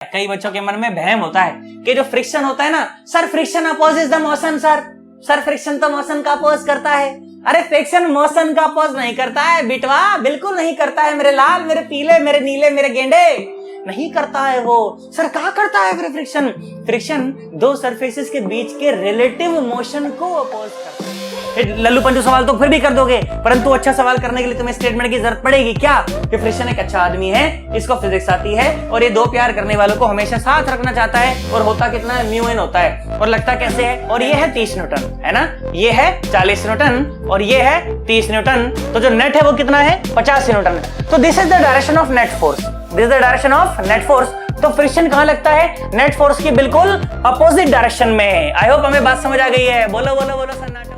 कई बच्चों के मन में वहम होता है कि जो फ्रिक्शन होता है ना sir, friction opposes the motion sir friction तो मोशन का अपोज करता है। अरे फ्रिक्शन मोशन का अपोज नहीं करता है बिटवा, बिल्कुल नहीं करता है मेरे लाल, मेरे पीले, मेरे नीले, मेरे गेंडे, नहीं करता है वो। सर क्या करता है फिर फ्रिक्शन? फ्रिक्शन दो सरफेसेस के बीच के रिलेटिव मोशन को अपोज करता है। लल्लू पंचू सवाल तो फिर भी कर दोगे, परंतु अच्छा सवाल करने के लिए तुम्हें स्टेटमेंट की जरूरत पड़ेगी क्या कि फ्रिक्शन एक अच्छा आदमी है, इसको फिजिक्स आती है और ये दो प्यार करने वालों को हमेशा साथ रखना चाहता है, और होता कितना है, म्यू एन होता है, और लगता कैसे है, और ये है 30 न्यूटन, है ना, ये है 40 न्यूटन और ये है 30 न्यूटन, तो जो नेट है वो कितना है, 85 न्यूटन। तो this is the direction of net force, this is the direction of net force. तो फ्रिक्शन कहां लगता है? नेट फोर्स की बिल्कुल अपोजिट डायरेक्शन में। आई होप हमें बात समझ आ गई है। बोलो बोलो बोलो सन्नाटो।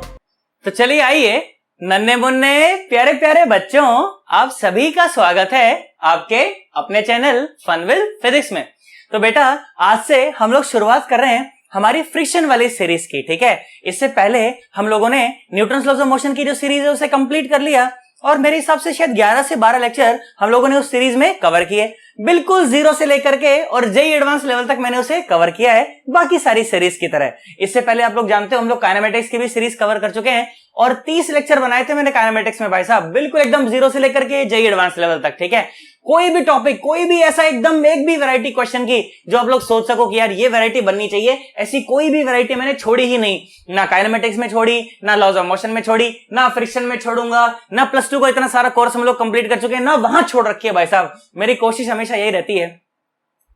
तो चलिए आइए नन्हे मुन्ने प्यारे प्यारे बच्चों, आप सभी का स्वागत है आपके अपने चैनल फन विद फिजिक्स में। तो बेटा आज से हम लोग शुरुआत कर रहे हैं हमारी फ्रिक्शन वाली सीरीज की, ठीक है। इससे पहले हम लोगों ने न्यूटन्स लॉज ऑफ मोशन की जो सीरीज है उसे कंप्लीट कर लिया, और मेरे हिसाब से शायद 11 से 12 लेक्चर हम लोगों ने उस सीरीज में कवर किए, बिल्कुल जीरो से लेकर के और जेई एडवांस लेवल तक मैंने उसे कवर किया है, बाकी सारी सीरीज की तरह। इससे पहले आप लोग जानते हो हम लोग काइनेमेटिक्स की भी सीरीज कवर कर चुके हैं, और 30 लेक्चर बनाए थे मैंने काइनेमेटिक्स में भाई साहब, बिल्कुल एकदम जीरो से लेकर के जेई एडवांस लेवल तक, ठीक है। कोई भी टॉपिक, कोई भी ऐसा एकदम एक भी वैरायटी क्वेश्चन की जो आप लोग सोच सको कि यार ये वैरायटी बननी चाहिए, ऐसी कोई भी वैरायटी मैंने छोड़ी ही नहीं, ना काइनेमेटिक्स में छोड़ी, ना लॉज ऑफ मोशन में छोड़ी, ना फ्रिक्शन में छोड़ूंगा, ना +2 का इतना सारा कोर्स हम लोग कंप्लीट कर चुके हैं, ना वहां छोड़ रखी है भाई साहब। मेरी कोशिश हमेशा यही रहती है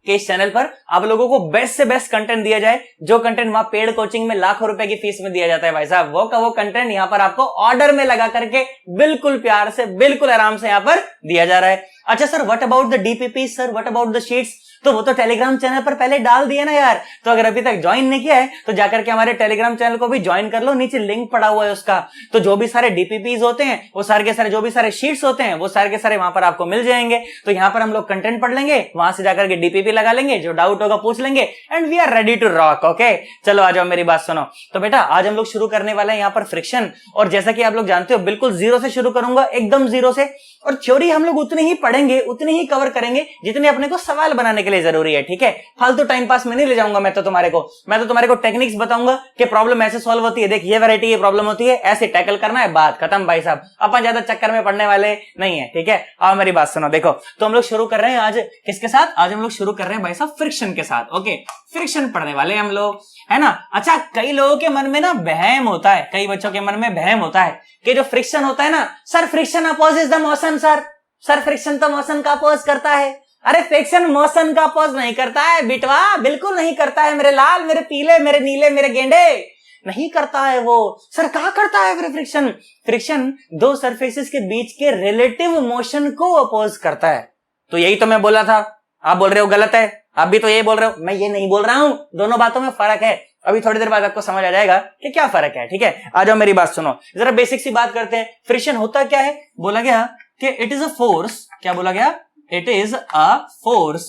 कि इस चैनल पर आप लोगों को बेस्ट से बेस्ट कंटेंट दिया जाए, जो कंटेंट वहां पेड कोचिंग में लाखों रुपए की फीस में दिया जाता है भाई साहब, वो का वो कंटेंट यहाँ पर आपको ऑर्डर में लगा करके बिल्कुल प्यार से, बिल्कुल आराम से यहाँ पर दिया जा रहा है। अच्छा sir, what about the DPP sir, what about the sheets? तो वो तो टेलीग्राम चैनल पर पहले डाल दिया ना यार, तो अगर अभी तक ज्वाइन नहीं किया है तो जाकर के हमारे टेलीग्राम चैनल को भी ज्वाइन कर लो, नीचे लिंक पड़ा हुआ है उसका। तो जो भी सारे डीपीपीज होते हैं वो सारे के सारे, जो भी सारे शीट्स होते हैं वो सारे के सारे वहां पर आपको मिल जाएंगे। तो यहाँ पर हम लोग कंटेंट पढ़ लेंगे, वहां से जाकर के डीपीपी लगा लेंगे, जो डाउट होगा पूछ लेंगे, and we are ready to rock. Okay चलो आ जाओ, मेरी बात सुनो। तो बेटा आज हम लोग शुरू करने वाले हैं यहाँ पर फ्रिक्शन, और जैसा कि आप लोग जानते हो बिल्कुल जीरो से शुरू करूंगा, एकदम जीरो से, और थ्योरी हम लोग उतनी ही पढ़ेंगे, उतनी ही कवर करेंगे जितने अपने को सवाल बनाने के लिए जरूरी है, ठीक है। फालतू टाइम पास में नहीं ले जाऊंगा मैं तो तुम्हारे को टेक्निक्स बताऊंगा कि प्रॉब्लम ऐसे सॉल्व होती है, देख ये वैरायटी ये प्रॉब्लम होती है, ऐसे टैकल करना है, बात खत्म भाई साहब। अपन ज्यादा चक्कर में पड़ने वाले नहीं है, ठीक है। आओ मेरी बात सुनो, देखो तो हम लोग शुरू कर रहे हैं आज किसके साथ? आज हम लोग शुरू कर रहे हैं भाई साहब फ्रिक्शन के साथ। ओके फ्रिक्शन पढ़ने वाले हम लोग, है ना। अच्छा कई लोगों के मन में ना वहम होता है, कई बच्चों के मन में वहम होता है कि जो फ्रिक्शन होता है ना sir, friction opposes the motion sir friction तो मोशन का अपोज करता है। अरे फ्रिक्शन मोशन का अपोज नहीं करता है बिटवा, बिल्कुल नहीं करता है मेरे लाल, मेरे पीले, मेरे नीले, मेरे गेंडे, नहीं करता है वो। सर क्या करता है फिर फ्रिक्शन? फ्रिक्शन दो सरफेसेस के बीच के रिलेटिव मोशन को अपोज करता है। तो यही तो मैं बोला था, आप बोल रहे हो गलत है, आप भी तो यही बोल रहे हो, मैं ये नहीं बोल रहा हूं, दोनों बातों में फर्क है। अभी थोड़ी देर बाद आपको समझ आ जाएगा कि क्या फर्क है, ठीक है। आ जाओ मेरी बात सुनो, जरा बेसिक सी बात करते हैं। फ्रिक्शन होता क्या है? बोला गया कि इट इज अ फोर्स, क्या बोला गया? It is a force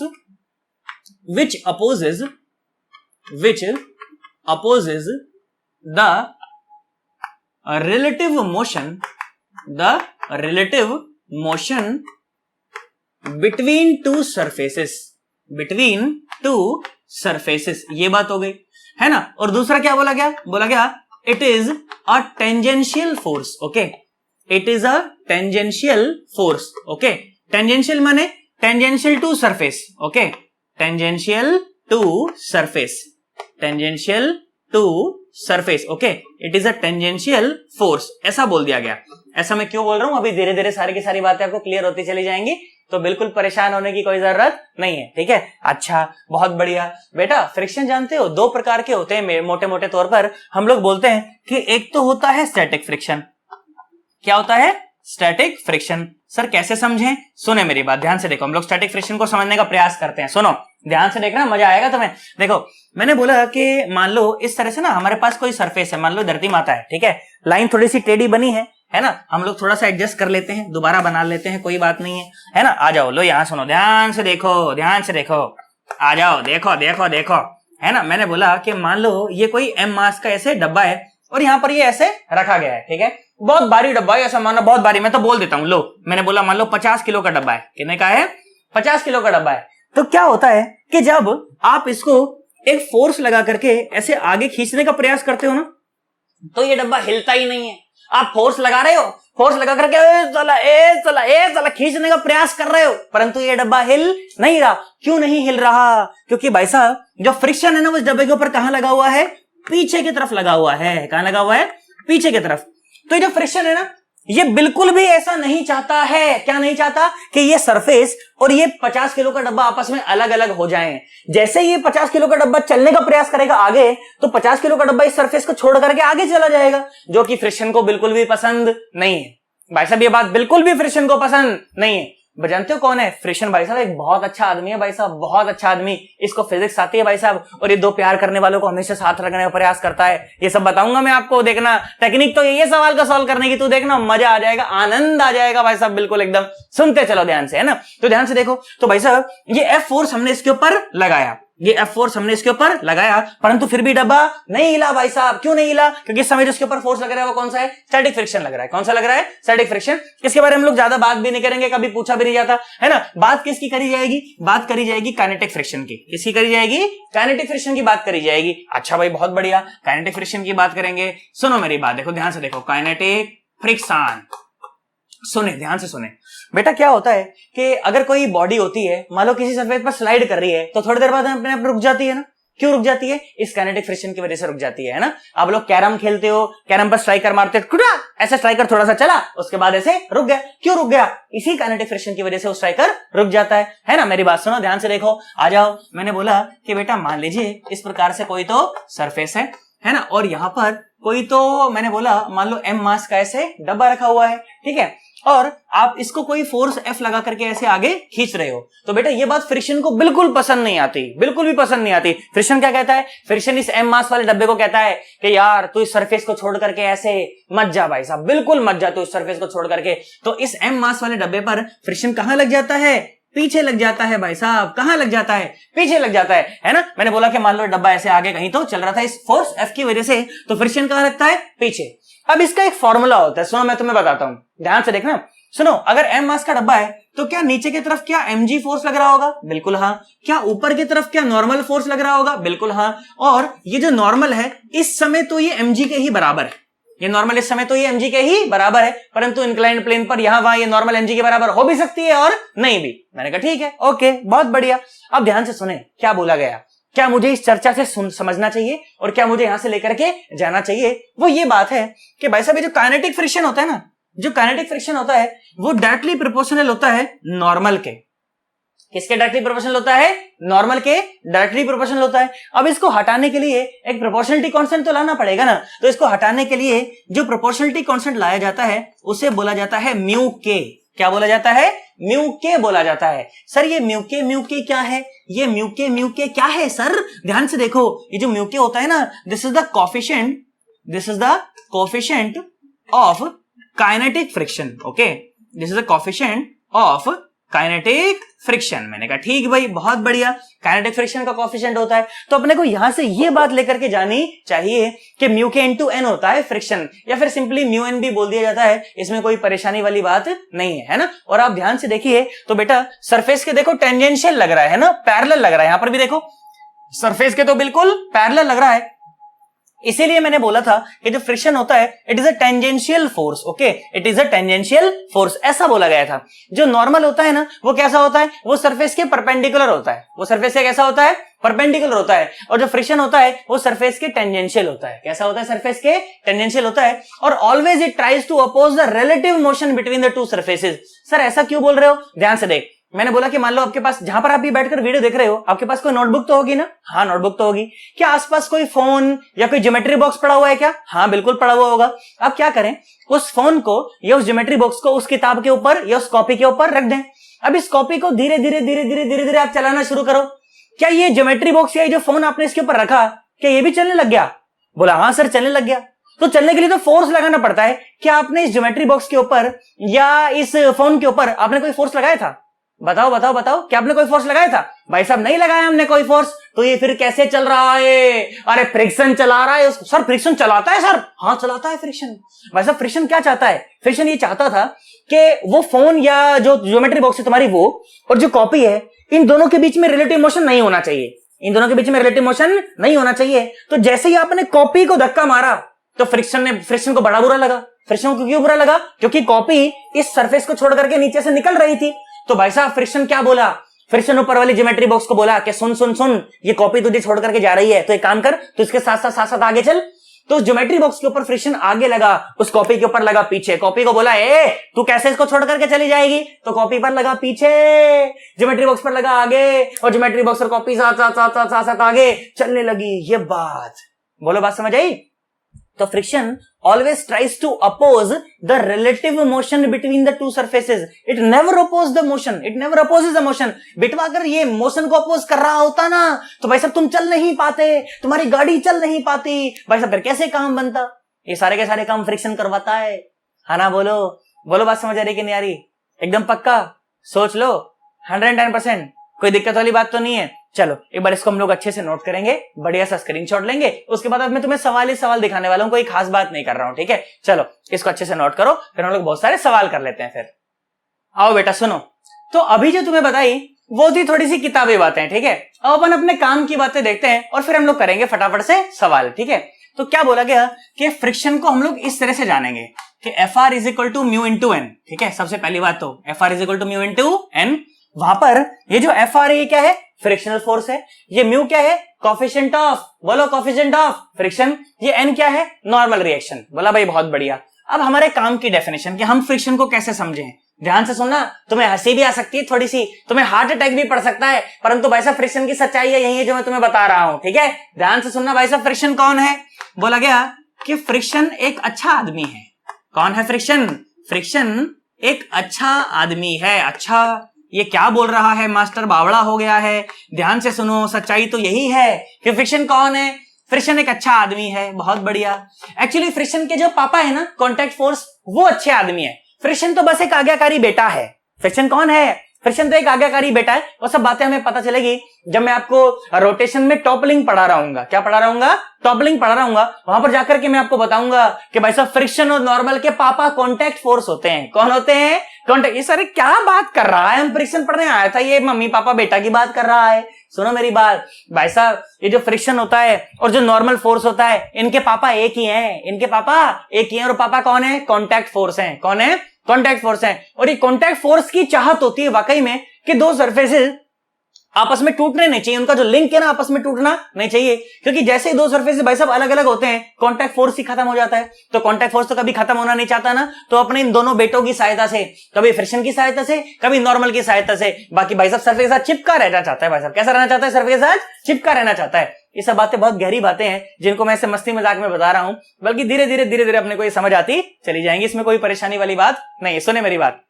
which opposes the relative motion between two surfaces, ये बात हो गई, है ना। और दूसरा क्या बोला गया? बोला गया it is a tangential force. Okay it is a tangential force. Okay tangential माने tangential to surface. Okay tangential to surface. Okay it is a tangential force, ऐसा बोल दिया गया। ऐसा मैं क्यों बोल रहा हूं, अभी धीरे धीरे सारी की सारी बातें आपको क्लियर होती चली जाएंगी, तो बिल्कुल परेशान होने की कोई जरूरत नहीं है, ठीक है। अच्छा बहुत बढ़िया बेटा, फ्रिक्शन जानते हो दो प्रकार के होते हैं मोटे मोटे तौर पर। हम लोग बोलते हैं कि एक तो होता है स्टैटिक फ्रिक्शन। क्या होता है? Static friction. सर कैसे समझें? सुने मेरी बात ध्यान से, देखो हम लोग स्टैटिक फ्रिक्शन को समझने का प्रयास करते हैं। सुनो ध्यान से, देखना मजा आएगा तुम्हें। देखो मैंने बोला कि मान लो इस तरह से ना हमारे पास कोई सरफेस है, मान लो धरती माता है, ठीक है। लाइन थोड़ी सी टेढ़ी बनी है ना, हम लोग थोड़ा सा एडजस्ट कर लेते हैं, दोबारा बना लेते हैं, कोई बात नहीं है ना। आ जाओ, लो यहाँ सुनो, ध्यान से देखो, आ जाओ, देखो, है ना। मैंने बोला कि मान लो ये कोई m मास का ऐसे डब्बा है, और यहाँ पर ये ऐसे रखा गया है, ठीक है। बहुत भारी डब्बा है, ऐसा मानो बहुत भारी, मैं तो बोल देता हूँ, लो मैंने बोला मान लो 50 किलो का डब्बा है। कितने का है? 50 किलो का डब्बा है। तो क्या होता है कि जब आप इसको एक फोर्स लगा करके ऐसे आगे खींचने का प्रयास करते हो ना, तो ये डब्बा हिलता ही नहीं है। आप फोर्स लगा रहे हो, फोर्स लगा करके चला खींचने का प्रयास कर रहे हो, परंतु ये डब्बा हिल नहीं रहा। क्यों नहीं हिल रहा? क्योंकि भाई साहब जो फ्रिक्शन है ना, उस डब्बे के ऊपर कहां लगा हुआ है? पीछे की तरफ लगा हुआ है। कहां लगा हुआ है? पीछे की तरफ। तो ये जो फ्रिक्शन है ना, ये बिल्कुल भी ऐसा नहीं चाहता है। क्या नहीं चाहता? कि ये सरफेस और ये 50 किलो का डब्बा आपस में अलग अलग हो जाएं। जैसे ये 50 किलो का डब्बा चलने का प्रयास करेगा आगे, तो 50 किलो का डब्बा इस सरफेस को छोड़ करके आगे चला जाएगा, जो कि फ्रिक्शन को बिल्कुल भी पसंद नहीं है। भाई साहब ये बात बिल्कुल भी फ्रिक्शन को पसंद नहीं है। जानते हो कौन है फ्रिक्शन? भाई साहब एक बहुत अच्छा आदमी है भाई साहब, बहुत अच्छा आदमी। इसको फिजिक्स आती है भाई साहब, और ये दो प्यार करने वालों को हमेशा साथ रखने का प्रयास करता है। ये सब बताऊंगा मैं आपको, देखना टेक्निक तो ये सवाल का सॉल्व करने की, तू देखना मजा आ जाएगा, आनंद आ जाएगा भाई साहब, बिल्कुल एकदम। सुनते चलो ध्यान से, है ना? तो ध्यान से देखो। तो भाई साहब ये F फोर्स हमने इसके ऊपर लगाया, ये F फोर्स हमने इसके ऊपर लगाया, परंतु फिर भी डब्बा नहीं हिला भाई साहब। क्यों नहीं हिला? क्योंकि इस समय जो इसके ऊपर फोर्स लग रहा है वो कौन सा है? स्टैटिक फ्रिक्शन लग रहा है। कौन सा लग रहा है? Static friction. इसके बारे में हम लोग ज्यादा बात भी नहीं करेंगे, कभी पूछा भी नहीं जाता, है ना? बात किसकी करी जाएगी? बात करी जाएगी काइनेटिक फ्रिक्शन की। किसकी करी जाएगी? काइनेटिक फ्रिक्शन की बात करी जाएगी। अच्छा भाई बहुत बढ़िया, काइनेटिक फ्रिक्शन की बात करेंगे। सुनो मेरी बात, देखो ध्यान से देखो, काइनेटिक फ्रिक्शन। सुने, ध्यान से सुने बेटा। क्या होता है कि अगर कोई बॉडी होती है, मान लो किसी सरफेस पर स्लाइड कर रही है, तो थोड़ी देर बाद अपने आप रुक जाती है ना। क्यों रुक जाती है? इस काइनेटिक फ्रिक्शन की वजह से रुक जाती है ना। आप लोग कैरम खेलते हो, कैरम पर स्ट्राइकर मारते हो, ऐसे स्ट्राइकर थोड़ा सा चला, उसके बाद ऐसे रुक गया। क्यों रुक गया? इसी काइनेटिक फ्रिक्शन की वजह से वो स्ट्राइकर रुक जाता है ना। मेरी बात सुनो, ध्यान से देखो, आ जाओ। मैंने बोला कि बेटा मान लीजिए इस प्रकार से कोई तो सरफेस है ना, और यहां पर कोई तो, मैंने बोला मान लो m मास का ऐसे डब्बा रखा हुआ है, ठीक है, और आप इसको कोई फोर्स F लगा करके ऐसे आगे खींच रहे हो। तो बेटा ये बात फ्रिक्शन को बिल्कुल पसंद नहीं आती, बिल्कुल भी पसंद नहीं आती। फ्रिक्शन क्या कहता है? फ्रिक्शन इस m मास वाले डब्बे को कहता है कि यार तू इस सरफेस को छोड़ करके ऐसे मत जा भाई साहब, बिल्कुल मत जा तू इस सरफेस को छोड़ करके। तो इस m मास वाले डब्बे पर फ्रिक्शन कहां लग जाता है? पीछे लग जाता है भाई साहब। कहां लग जाता है? पीछे लग जाता है ना। मैंने बोला कि मान लो डब्बा ऐसे आगे कहीं तो चल रहा था इस फोर्स F की वजह से, तो फ्रिक्शन कहां लगता है? पीछे। अब इसका एक फॉर्मूला होता है, सुनो मैं तुम्हें बताता हूं, ध्यान से देखना। सुनो, अगर m मास का डब्बा है तो क्या नीचे की तरफ क्या mg फोर्स लग रहा होगा? बिल्कुल हाँ। क्या ऊपर की तरफ क्या नॉर्मल फोर्स लग रहा होगा? बिल्कुल हाँ। और ये जो नॉर्मल है इस समय तो ये mg के ही बराबर है, ये नॉर्मल इस समय तो ये mg के ही बराबर है, परंतु इंक्लाइंड प्लेन पर यहां वहां ये नॉर्मल mg के बराबर हो भी सकती है और नहीं भी। मैंने कहा ठीक है, ओके, बहुत बढ़िया। अब ध्यान से सुने क्या बोला गया, क्या मुझे इस चर्चा से समझना चाहिए और क्या मुझे यहां से लेकर के जाना चाहिए। वो ये बात है कि भाई साहब ये जो काइनेटिक फ्रिक्शन होता है ना, जो काइनेटिक फ्रिक्शन होता है वो डायरेक्टली प्रोपोर्शनल होता है नॉर्मल के। किसके डायरेक्टली प्रोपोर्शनल होता है? नॉर्मल के डायरेक्टली प्रोपोर्शनल होता है। अब इसको हटाने के लिए एक प्रोपोर्शनलिटी कांस्टेंट तो लाना पड़ेगा ना, तो इसको हटाने के लिए जो प्रोपोर्शनलिटी कांस्टेंट लाया जाता है उसे बोला जाता है म्यू के। क्या बोला जाता है? म्यू के बोला जाता है। सर ये म्यू के क्या है? ये म्यू के क्या है सर? ध्यान से देखो, ये जो म्यू के होता है ना, this is the coefficient of kinetic friction. Okay, this is the coefficient of kinetic friction. मैंने कहा ठीक भाई, बहुत बढ़िया, काइनेटिक फ्रिक्शन का कोफिशिएंट होता है। तो अपने को यहां से ये बात लेकर के जानी चाहिए कि म्यू के इनटू एन होता है फ्रिक्शन, या फिर सिंपली म्यू एन भी बोल दिया जाता है, इसमें कोई परेशानी वाली बात नहीं है ना। और आप ध्यान से देखिए तो बेटा सरफेस के देखो टेंजेंशियल लग रहा है ना, पैरेलल लग रहा है। यहां पर भी देखो सरफेस के तो बिल्कुल पैरेलल लग रहा है, इसीलिए मैंने बोला था कि जो फ्रिक्शन होता है it is a tangential force. Okay, it is a tangential force, ऐसा बोला गया था। जो नॉर्मल होता है ना वो कैसा होता है? वो सरफेस के परपेंडिकुलर होता है, वो सरफेस के कैसा होता है? परपेंडिकुलर होता है। और जो फ्रिक्शन होता है वो सरफेस के टेंजेंशियल होता है। कैसा होता है? सरफेस के टेंजेंशियल होता है। और always it tries to oppose the relative motion between the two surfaces. Sir ऐसा क्यों बोल रहे हो? ध्यान से देख, मैंने बोला कि मान लो आपके पास, जहां पर आप भी बैठकर वीडियो देख रहे हो, आपके पास कोई नोटबुक तो होगी ना? हाँ, नोटबुक तो होगी। क्या आसपास कोई फोन या कोई ज्योमेट्री बॉक्स पड़ा हुआ है क्या? हाँ, बिल्कुल पड़ा हुआ होगा। आप क्या करें, उस फोन को या उस ज्योमेट्री बॉक्स को उस किताब के ऊपर या उस कॉपी के ऊपर रख दें। अब इस कॉपी को धीरे धीरे आप चलाना शुरू करो। क्या ये ज्योमेट्री बॉक्स या जो फोन आपने इसके ऊपर रखा, क्या ये भी चलने लग गया? बोला हाँ सर, चलने लग गया। तो चलने के लिए तो फोर्स लगाना पड़ता है। क्या आपने इस ज्योमेट्री बॉक्स के ऊपर या इस फोन के ऊपर आपने कोई फोर्स लगाया था? बताओ, क्या आपने कोई फोर्स लगाया था? भाई साहब नहीं लगाया हमने कोई फोर्स। तो ये फिर कैसे चल रहा है? अरे फ्रिक्शन चला रहा है उसको। सर फ्रिक्शन चलाता है सर? हाँ चलाता है फ्रिक्शन। भाई साहब फ्रिक्शन क्या चाहता है? फ्रिक्शन ये चाहता था कि वो फोन या जो ज्योमेट्री बॉक्स है तुम्हारी वो और जो कॉपी है, इन दोनों के बीच में रिलेटिव मोशन नहीं होना चाहिए। इन दोनों के बीच में रिलेटिव मोशन नहीं होना चाहिए। तो जैसे ही आपने कॉपी को धक्का मारा तो फ्रिक्शन को बड़ा बुरा लगा। फ्रिक्शन को क्यों बुरा लगा? क्योंकि कॉपी इस सरफेस को छोड़ करके नीचे से निकल रही थी। तो भाई साहब फ्रिक्शन क्या बोला? फ्रिक्शन ऊपर वाली ज्योमेट्री बॉक्स को बोला कि सुन सुन सुन, ये कॉपी तुझे छोड़ करके जा रही है, तो एक काम कर, तो इसके साथ साथ आगे चल। तो ज्योमेट्री बॉक्स के ऊपर फ्रिक्शन आगे लगा, उस कॉपी के ऊपर लगा पीछे। कॉपी को बोला ए तू कैसे इसको छोड़ करके चली जाएगी? तो कॉपी पर लगा पीछे, ज्योमेट्री बॉक्स पर लगा आगे, और ज्योमेट्री बॉक्स और कॉपी साथ आगे चलने लगी। ये बात बोलो, बात समझ आई? तो friction always tries to oppose the relative motion between the two surfaces. It never opposes the motion. It never opposes the motion. बेटवा अगर ये मोशन को अपोज कर रहा होता ना तो भाई साहब तुम चल नहीं पाते, तुम्हारी गाड़ी चल नहीं पाती। भाई साहब फिर कैसे काम बनता? ये सारे के सारे काम फ्रिक्शन करवाता है ना? बोलो बोलो, बात समझ आ रही कि नहीं आ रही? एकदम पक्का सोच लो, 110%। कोई दिक्कत वाली बात तो नहीं है। चलो एक बार इसको हम लोग अच्छे से नोट करेंगे, बढ़िया सा स्क्रीनशॉट लेंगे, उसके बाद अब मैं तुम्हें सवाल ही सवाल दिखाने वाला हूं, कोई खास बात नहीं कर रहा हूं, ठीक है? चलो इसको अच्छे से नोट करो, फिर हम लोग बहुत सारे सवाल कर लेते हैं। फिर आओ बेटा सुनो। तो अभी जो तुम्हें बताई वो थी थोड़ी सी किताबी बातें, ठीक है? अब अपन अपने काम की बातें देखते हैं और फिर हम लोग करेंगे फटाफट से सवाल, ठीक है? तो क्या बोला गया कि फ्रिक्शन को हम लोग इस तरह से जानेंगे कि Fr is equal to mu into N, ठीक है? सबसे पहली बात तो Fr is equal to mu into N. वहां पर ये जो Fr है क्या है? फ्रिक्शनल फोर्स है। ये म्यू क्या है? कोफिशिएंट ऑफ, बोलो कोफिशिएंट ऑफ फ्रिक्शन। ये एन क्या है? Normal reaction. बोला भाई बहुत बढ़िया। अब हमारे काम की डेफिनेशन कि हम फ्रिक्शन को कैसे समझें, ध्यान से सुनना। तुम्हें हंसी भी आ सकती है थोड़ी सी, तुम्हें हार्ट अटैक भी पड़ सकता है, परंतु भाई साहब फ्रिक्शन की सच्चाई है यही है जो मैं तुम्हें बता रहा हूं, ठीक है? ध्यान से सुनना भाई साहब। फ्रिक्शन कौन है? बोला गया कि फ्रिक्शन एक अच्छा आदमी है। कौन है फ्रिक्शन? फ्रिक्शन एक अच्छा आदमी है। अच्छा ये क्या बोल रहा है मास्टर, बावड़ा हो गया है। ध्यान से सुनो, सच्चाई तो यही है कि फ्रिक्शन कौन है? फ्रिक्शन एक अच्छा आदमी है। बहुत बढ़िया। एक्चुअली फ्रिक्शन के जो पापा है ना, कॉन्टैक्ट फोर्स, वो अच्छे आदमी है। फ्रिक्शन तो बस एक आज्ञाकारी बेटा है। फ्रिक्शन कौन है? फ्रिक्शन तो एक आज्ञाकारी बेटा है। वो सब बातें हमें पता चलेगी जब मैं आपको रोटेशन में टॉपलिंग पढ़ा रहा हूँ। क्या पढ़ा रहूंगा? टॉपलिंग पढ़ा रहा हूँ। वहां पर जाकर के मैं आपको बताऊंगा कि भाई साहब फ्रिक्शन और नॉर्मल के पापा कॉन्टैक्ट फोर्स होते हैं। कौन होते हैं? कॉन्टैक्ट। ये सारे क्या बात कर रहा है? हम फ्रिक्शन पढ़ने आया था, ये मम्मी पापा बेटा की बात कर रहा है। सुनो मेरी बात भाई साहब, ये जो फ्रिक्शन होता है और जो नॉर्मल फोर्स होता है, इनके पापा एक ही हैं। इनके पापा एक ही हैं। और पापा कौन है? कॉन्टैक्ट फोर्स हैं। कौन है? कॉन्टैक्ट फोर्स है। और ये कॉन्टैक्ट फोर्स की चाहत होती है वाकई में कि दो सरफेसेस आपस में टूटने नहीं चाहिए। उनका जो लिंक है ना, आपस में टूटना नहीं चाहिए। क्योंकि जैसे ही दो सरफेस भाई साहब अलग अलग होते हैं, कॉन्टैक्ट फोर्स ही खत्म हो जाता है। तो कॉन्टैक्ट फोर्स तो कभी खत्म होना नहीं चाहता ना। तो अपने इन दोनों बेटों की सहायता से, कभी फ्रिक्शन की सहायता से, कभी नॉर्मल की सहायता से, बाकी भाई साहब सरफेस के साथ चिपका रहना चाहता है। भाई साहब कैसा रहना चाहता है? सरफेस के साथ चिपका रहना चाहता है। ये सब बातें बहुत गहरी बातें हैं जिनको मैं ऐसे मस्ती मजाक में बता रहा हूं, बल्कि धीरे धीरे अपने को ये समझ आती चली जाएंगी। इसमें कोई परेशानी वाली बात नहीं है। सुने मेरी बात,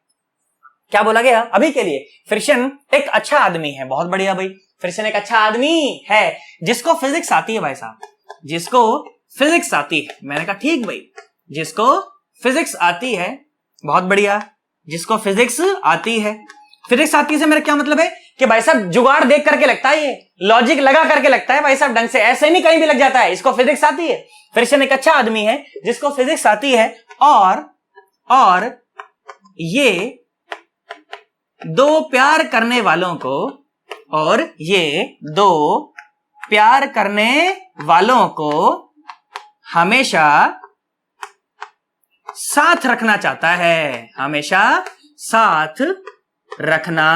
क्या बोला गया अभी के लिए? फ्रिक्शन एक अच्छा आदमी है। बहुत बढ़िया भाई, फ्रिक्शन एक अच्छा आदमी है जिसको फिजिक्स आती है। भाई साहब जिसको फिजिक्स आती है। मैंने कहा ठीक भाई, जिसको फिजिक्स आती है। बहुत बढ़िया, जिसको फिजिक्स आती है। फिजिक्स आती से मेरा क्या मतलब है कि भाई साहब जुगाड़ देख करके लगता है, ये लॉजिक लगा करके लगता है भाई साहब, ढंग से ऐसे नहीं कहीं भी लग जाता है। इसको फिजिक्स आती है। फ्रिक्शन एक अच्छा आदमी है जिसको फिजिक्स आती है और ये दो प्यार करने वालों को, और ये दो प्यार करने वालों को हमेशा साथ रखना चाहता है। हमेशा साथ रखना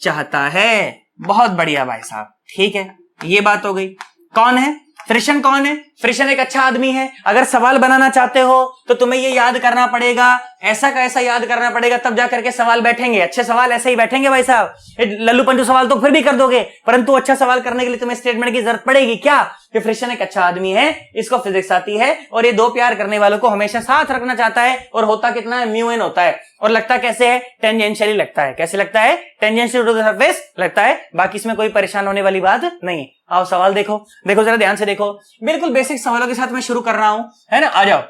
चाहता है। बहुत बढ़िया भाई साहब, ठीक है, ये बात हो गई। कौन है फ्रिक्शन? कौन है फ्रिक्शन? एक अच्छा आदमी है। अगर सवाल बनाना चाहते हो तो तुम्हें ये याद करना पड़ेगा, ऐसा का ऐसा याद करना पड़ेगा, तब जाकर के सवाल बैठेंगे। अच्छे सवाल ऐसे ही बैठेंगे भाई साहब। लल्लू पंचू सवाल तो फिर भी कर दोगे, परंतु अच्छा सवाल करने के लिए तुम्हें स्टेटमेंट की जरूरत पड़ेगी। क्या? कि फ्रिक्शन एक अच्छा आदमी है, इसको फिजिक्स आती है, और ये दो प्यार करने वालों को हमेशा साथ रखना चाहता है। और होता कितना है? म्यू एन होता है। और लगता कैसे है? टेंजेंशियली लगता है। कैसे लगता है? टेंजेंशियल टू द सरफेस लगता है। बाकी इसमें कोई परेशान होने वाली बात नहीं। आओ सवाल देखो जरा ध्यान से देखो। बिल्कुल बेसिक सवालों के साथ मैं शुरू कर रहा हूं, है ना? आ जाओ।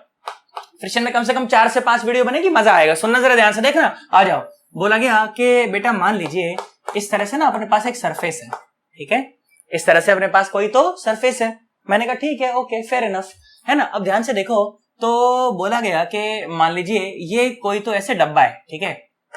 फ्रिक्शन में कम से कम 4 से 5 वीडियो बनेगी, मजा आएगा। सुनना जरा ध्यान से, देखना। आ जाओ। बोला गया कि बेटा मान लीजिए इस तरह से ना अपने पास एक सरफेस है, ठीक है? इस तरह से अपने पास कोई तो सरफेस है। मैंने कहा ठीक है, ओके, फेयर इनफ, है ना। अब ध्यान से देखो, तो बोला गया कि मान लीजिए ये कोई तो ऐसे डब्बा है, ठीक है,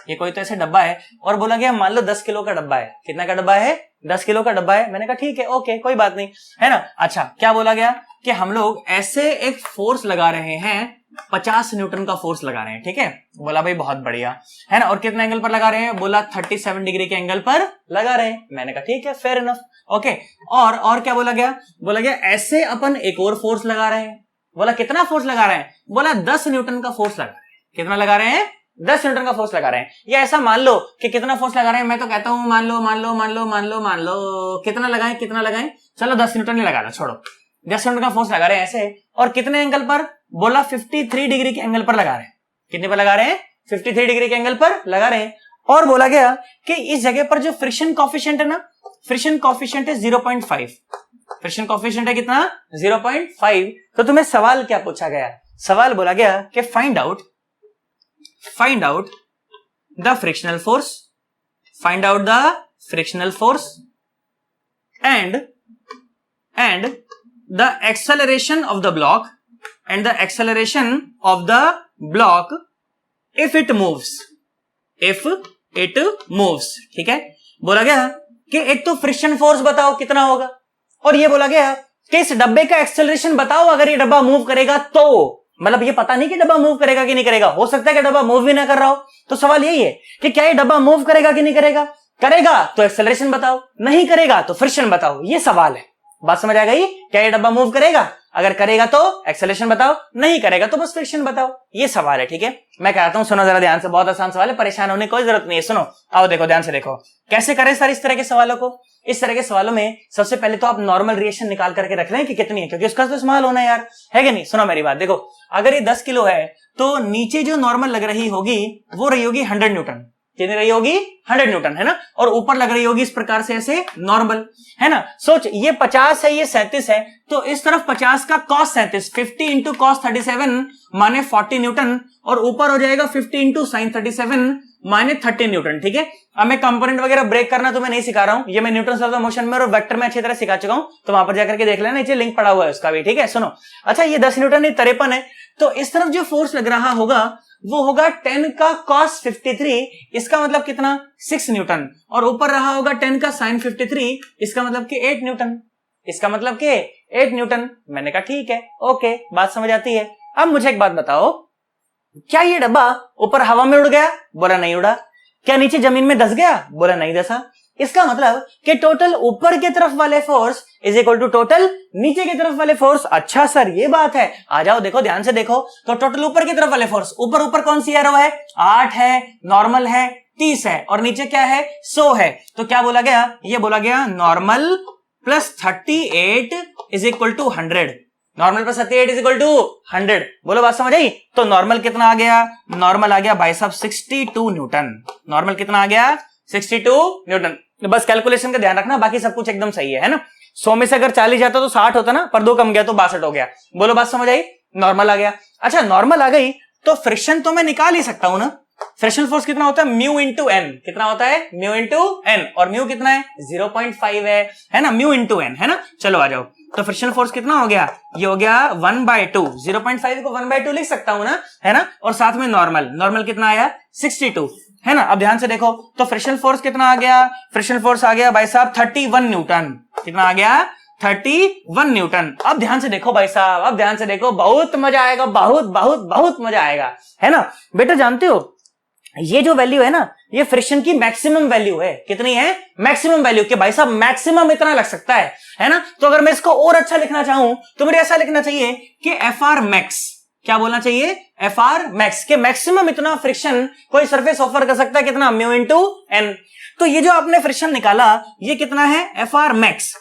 ये कोई तो ऐसे डब्बा है, और बोला गया मान लो 10 किलो का डब्बा है। कितना का डब्बा है? 10 किलो का डब्बा है। मैंने कहा ठीक है, ओके, कोई बात नहीं, है ना। अच्छा, क्या बोला गया कि हम लोग ऐसे एक फोर्स लगा रहे हैं, 50 न्यूटन का फोर्स लगा रहे हैं, ठीक है। बोला भाई बहुत बढ़िया, है ना। और कितना एंगल पर लगा रहे हैं? बोला 37 डिग्री के एंगल पर लगा रहे हैं। मैंने कहा ठीक है, फेयर इनफ, ओके। और क्या बोला गया? बोला गया ऐसे अपन एक और फोर्स लगा रहे हैं। बोला कितना फोर्स लगा रहे हैं? बोला 10 न्यूटन का फोर्स लगा रहे हैं। कितना लगा रहे हैं? 10 न्यूटन का फोर्स लगा रहे हैं। या ऐसा मान लो कि कितना फोर्स लगा रहे हैं, मैं तो कहता हूं मान लो कितना लगाएं, चलो 10 न्यूटन ही लगा लो, छोड़ो, 10 न्यूटन का फोर्स लगा रहे हैं ऐसे। और कितने एंगल पर? बोला 53 डिग्री के एंगल पर लगा रहे हैं। कितने पर लगा रहे हैं? 53 डिग्री के एंगल पर लगा रहे हैं। और बोला गया कि इस जगह पर जो फ्रिक्शन कॉफिशिएंट है ना, फ्रिक्शन कॉफिशिएंट है 0.5। फ्रिक्शन कॉफिशिएंट है कितना? 0.5। तो तुम्हें सवाल क्या पूछा गया? सवाल बोला गया कि find out the frictional force and the acceleration of the block if it moves, ठीक है। बोला गया कि एक तो फ्रिक्शन फोर्स बताओ कितना होगा, और ये बोला गया कि इस डब्बे का एक्सेलरेशन बताओ अगर ये डब्बा मूव करेगा तो। मतलब ये पता नहीं कि डब्बा मूव करेगा कि नहीं करेगा, हो सकता है कि डब्बा मूव भी ना कर रहा हो। तो सवाल यही है कि क्या ये डब्बा मूव करेगा कि नहीं करेगा? करेगा तो एक्सेलरेशन बताओ, नहीं करेगा तो फ्रिक्शन बताओ। ये सवाल है, बात समझ आ गई? क्या ये डब्बा मूव करेगा? अगर करेगा तो एक्सेलरेशन बताओ, नहीं करेगा तो बस फ्रिक्शन बताओ। ये सवाल है, ठीक है। मैं कहता हूं सुनो जरा ध्यान से, बहुत आसान सवाल है, परेशान होने की कोई जरूरत नहीं है। सुनो, आओ देखो, ध्यान से देखो कैसे करें सर इस तरह के सवालों को। इस तरह के सवालों में सबसे पहले तो आप नॉर्मल रिएक्शन निकाल करके रख लें कि कितनी है, क्योंकि उसका तो इस्तेमाल होना है यार, है कि नहीं। सुनो मेरी बात, देखो अगर ये 10 किलो है तो नीचे जो नॉर्मल लग रही होगी वो रही होगी 100 न्यूटन। कितनी रही होगी? 100 न्यूटन, है ना। और ऊपर लग रही होगी इस प्रकार से ऐसे नॉर्मल, है ना। सोच, ये 50 है, ये 37 है, तो इस तरफ 50 का cos 37, 50 इंटू cos 37 माने 40 न्यूटन, और ऊपर हो जाएगा 50 इंटू sin 37 माने 30 न्यूटन, ठीक है। अब मैं कंपोनेंट वगैरह ब्रेक करना तो मैं नहीं सिखा रहा हूं, ये मैं न्यूटन ऑफ द मोशन में और वेक्टर में अच्छी तरह सिखा चुका हूं, तो वहां पर जाकर के देख लेना, नीचे लिंक पड़ा हुआ है उसका भी, ठीक है। सुनो, अच्छा ये 10 न्यूटन, ये 53 है, तो इस तरफ जो फोर्स लग रहा होगा वो होगा 10 का cos 53, इसका मतलब कितना? 6 न्यूटन, और ऊपर रहा होगा 10 का sin 53, इसका मतलब कि 8 न्यूटन, इसका मतलब कि 8 न्यूटन। मैंने कहा ठीक है, ओके, बात समझ आती है। अब मुझे एक बात बताओ, क्या ये डब्बा ऊपर हवा में उड़ गया? बोला नहीं उड़ा। क्या नीचे जमीन में धस गया? बोला नहीं धसा। इसका मतलब कि टोटल ऊपर की तरफ वाले force is equal to total नीचे की तरफ वाले फोर्स। अच्छा सर, ये बात है, आ जाओ देखो ध्यान से देखो, तो टोटल ऊपर की तरफ वाले फोर्स, ऊपर कौन सी एरो है? 8 है, नॉर्मल है 30 है, और नीचे क्या है? 100 है। तो क्या बोला गया? ये बोला गया normal plus 38 is equal to 100। Normal plus 38 is equal to 100। बोलो बात समझ आई? तो नॉर्मल कितना आ गया? नॉर्मल आ गया भाई साहब 62 न्यूटन। नॉर्मल कितना आ गया? 62 न्यूटन। बस कैलकुलेशन का ध्यान रखना, बाकी सब कुछ एकदम सही है ना। 100 में से अगर 40 जाता तो 60 होता ना, पर 2 कम गया तो 62 हो गया। बोलो बात समझ आई? नॉर्मल आ गया। अच्छा, नॉर्मल आ गई तो फ्रिक्शन तो मैं निकाल ही सकता हूं ना। फ्रिक्शन फोर्स कितना होता है? Mu into N. कितना होता है? म्यू इंटू एन, और म्यू कितना है? 0.5 है ना, म्यू इंटू एन, है ना। चलो आ जाओ, तो फ्रिक्शन फोर्स कितना हो गया? ये हो गया 1/2। 0.5 को 1/2 लिख सकता हूं ना, है ना। और साथ में नॉर्मल कितना आया? 62, है ना। अब ध्यान से देखो, तो फ्रिक्शन फोर्स कितना आ गया? फ्रिक्शन फोर्स आ गया भाई साहब 31 न्यूटन। कितना आ गया? 31 न्यूटन। अब ध्यान से देखो भाई साहब, अब ध्यान से देखो, बहुत मजा आएगा, बहुत मजा आएगा, है ना। बेटा जानते हो ये जो वैल्यू है ना, ये फ्रिक्शन की मैक्सिमम वैल्यू है। कितनी है? मैक्सिमम वैल्यू, कि भाई साहब मैक्सिमम इतना लग सकता है ना। तो अगर मैं इसको और अच्छा लिखना चाहूं तो मुझे ऐसा लिखना चाहिए कि FR मैक्स। क्या बोलना चाहिए? FR मैक्स, के मैक्सिमम इतना फ्रिक्शन कोई सरफेस ऑफर कर सकता है। कितना? Mu into N. तो ये जो आपने फ्रिक्शन निकाला, ये कितना है? FR max.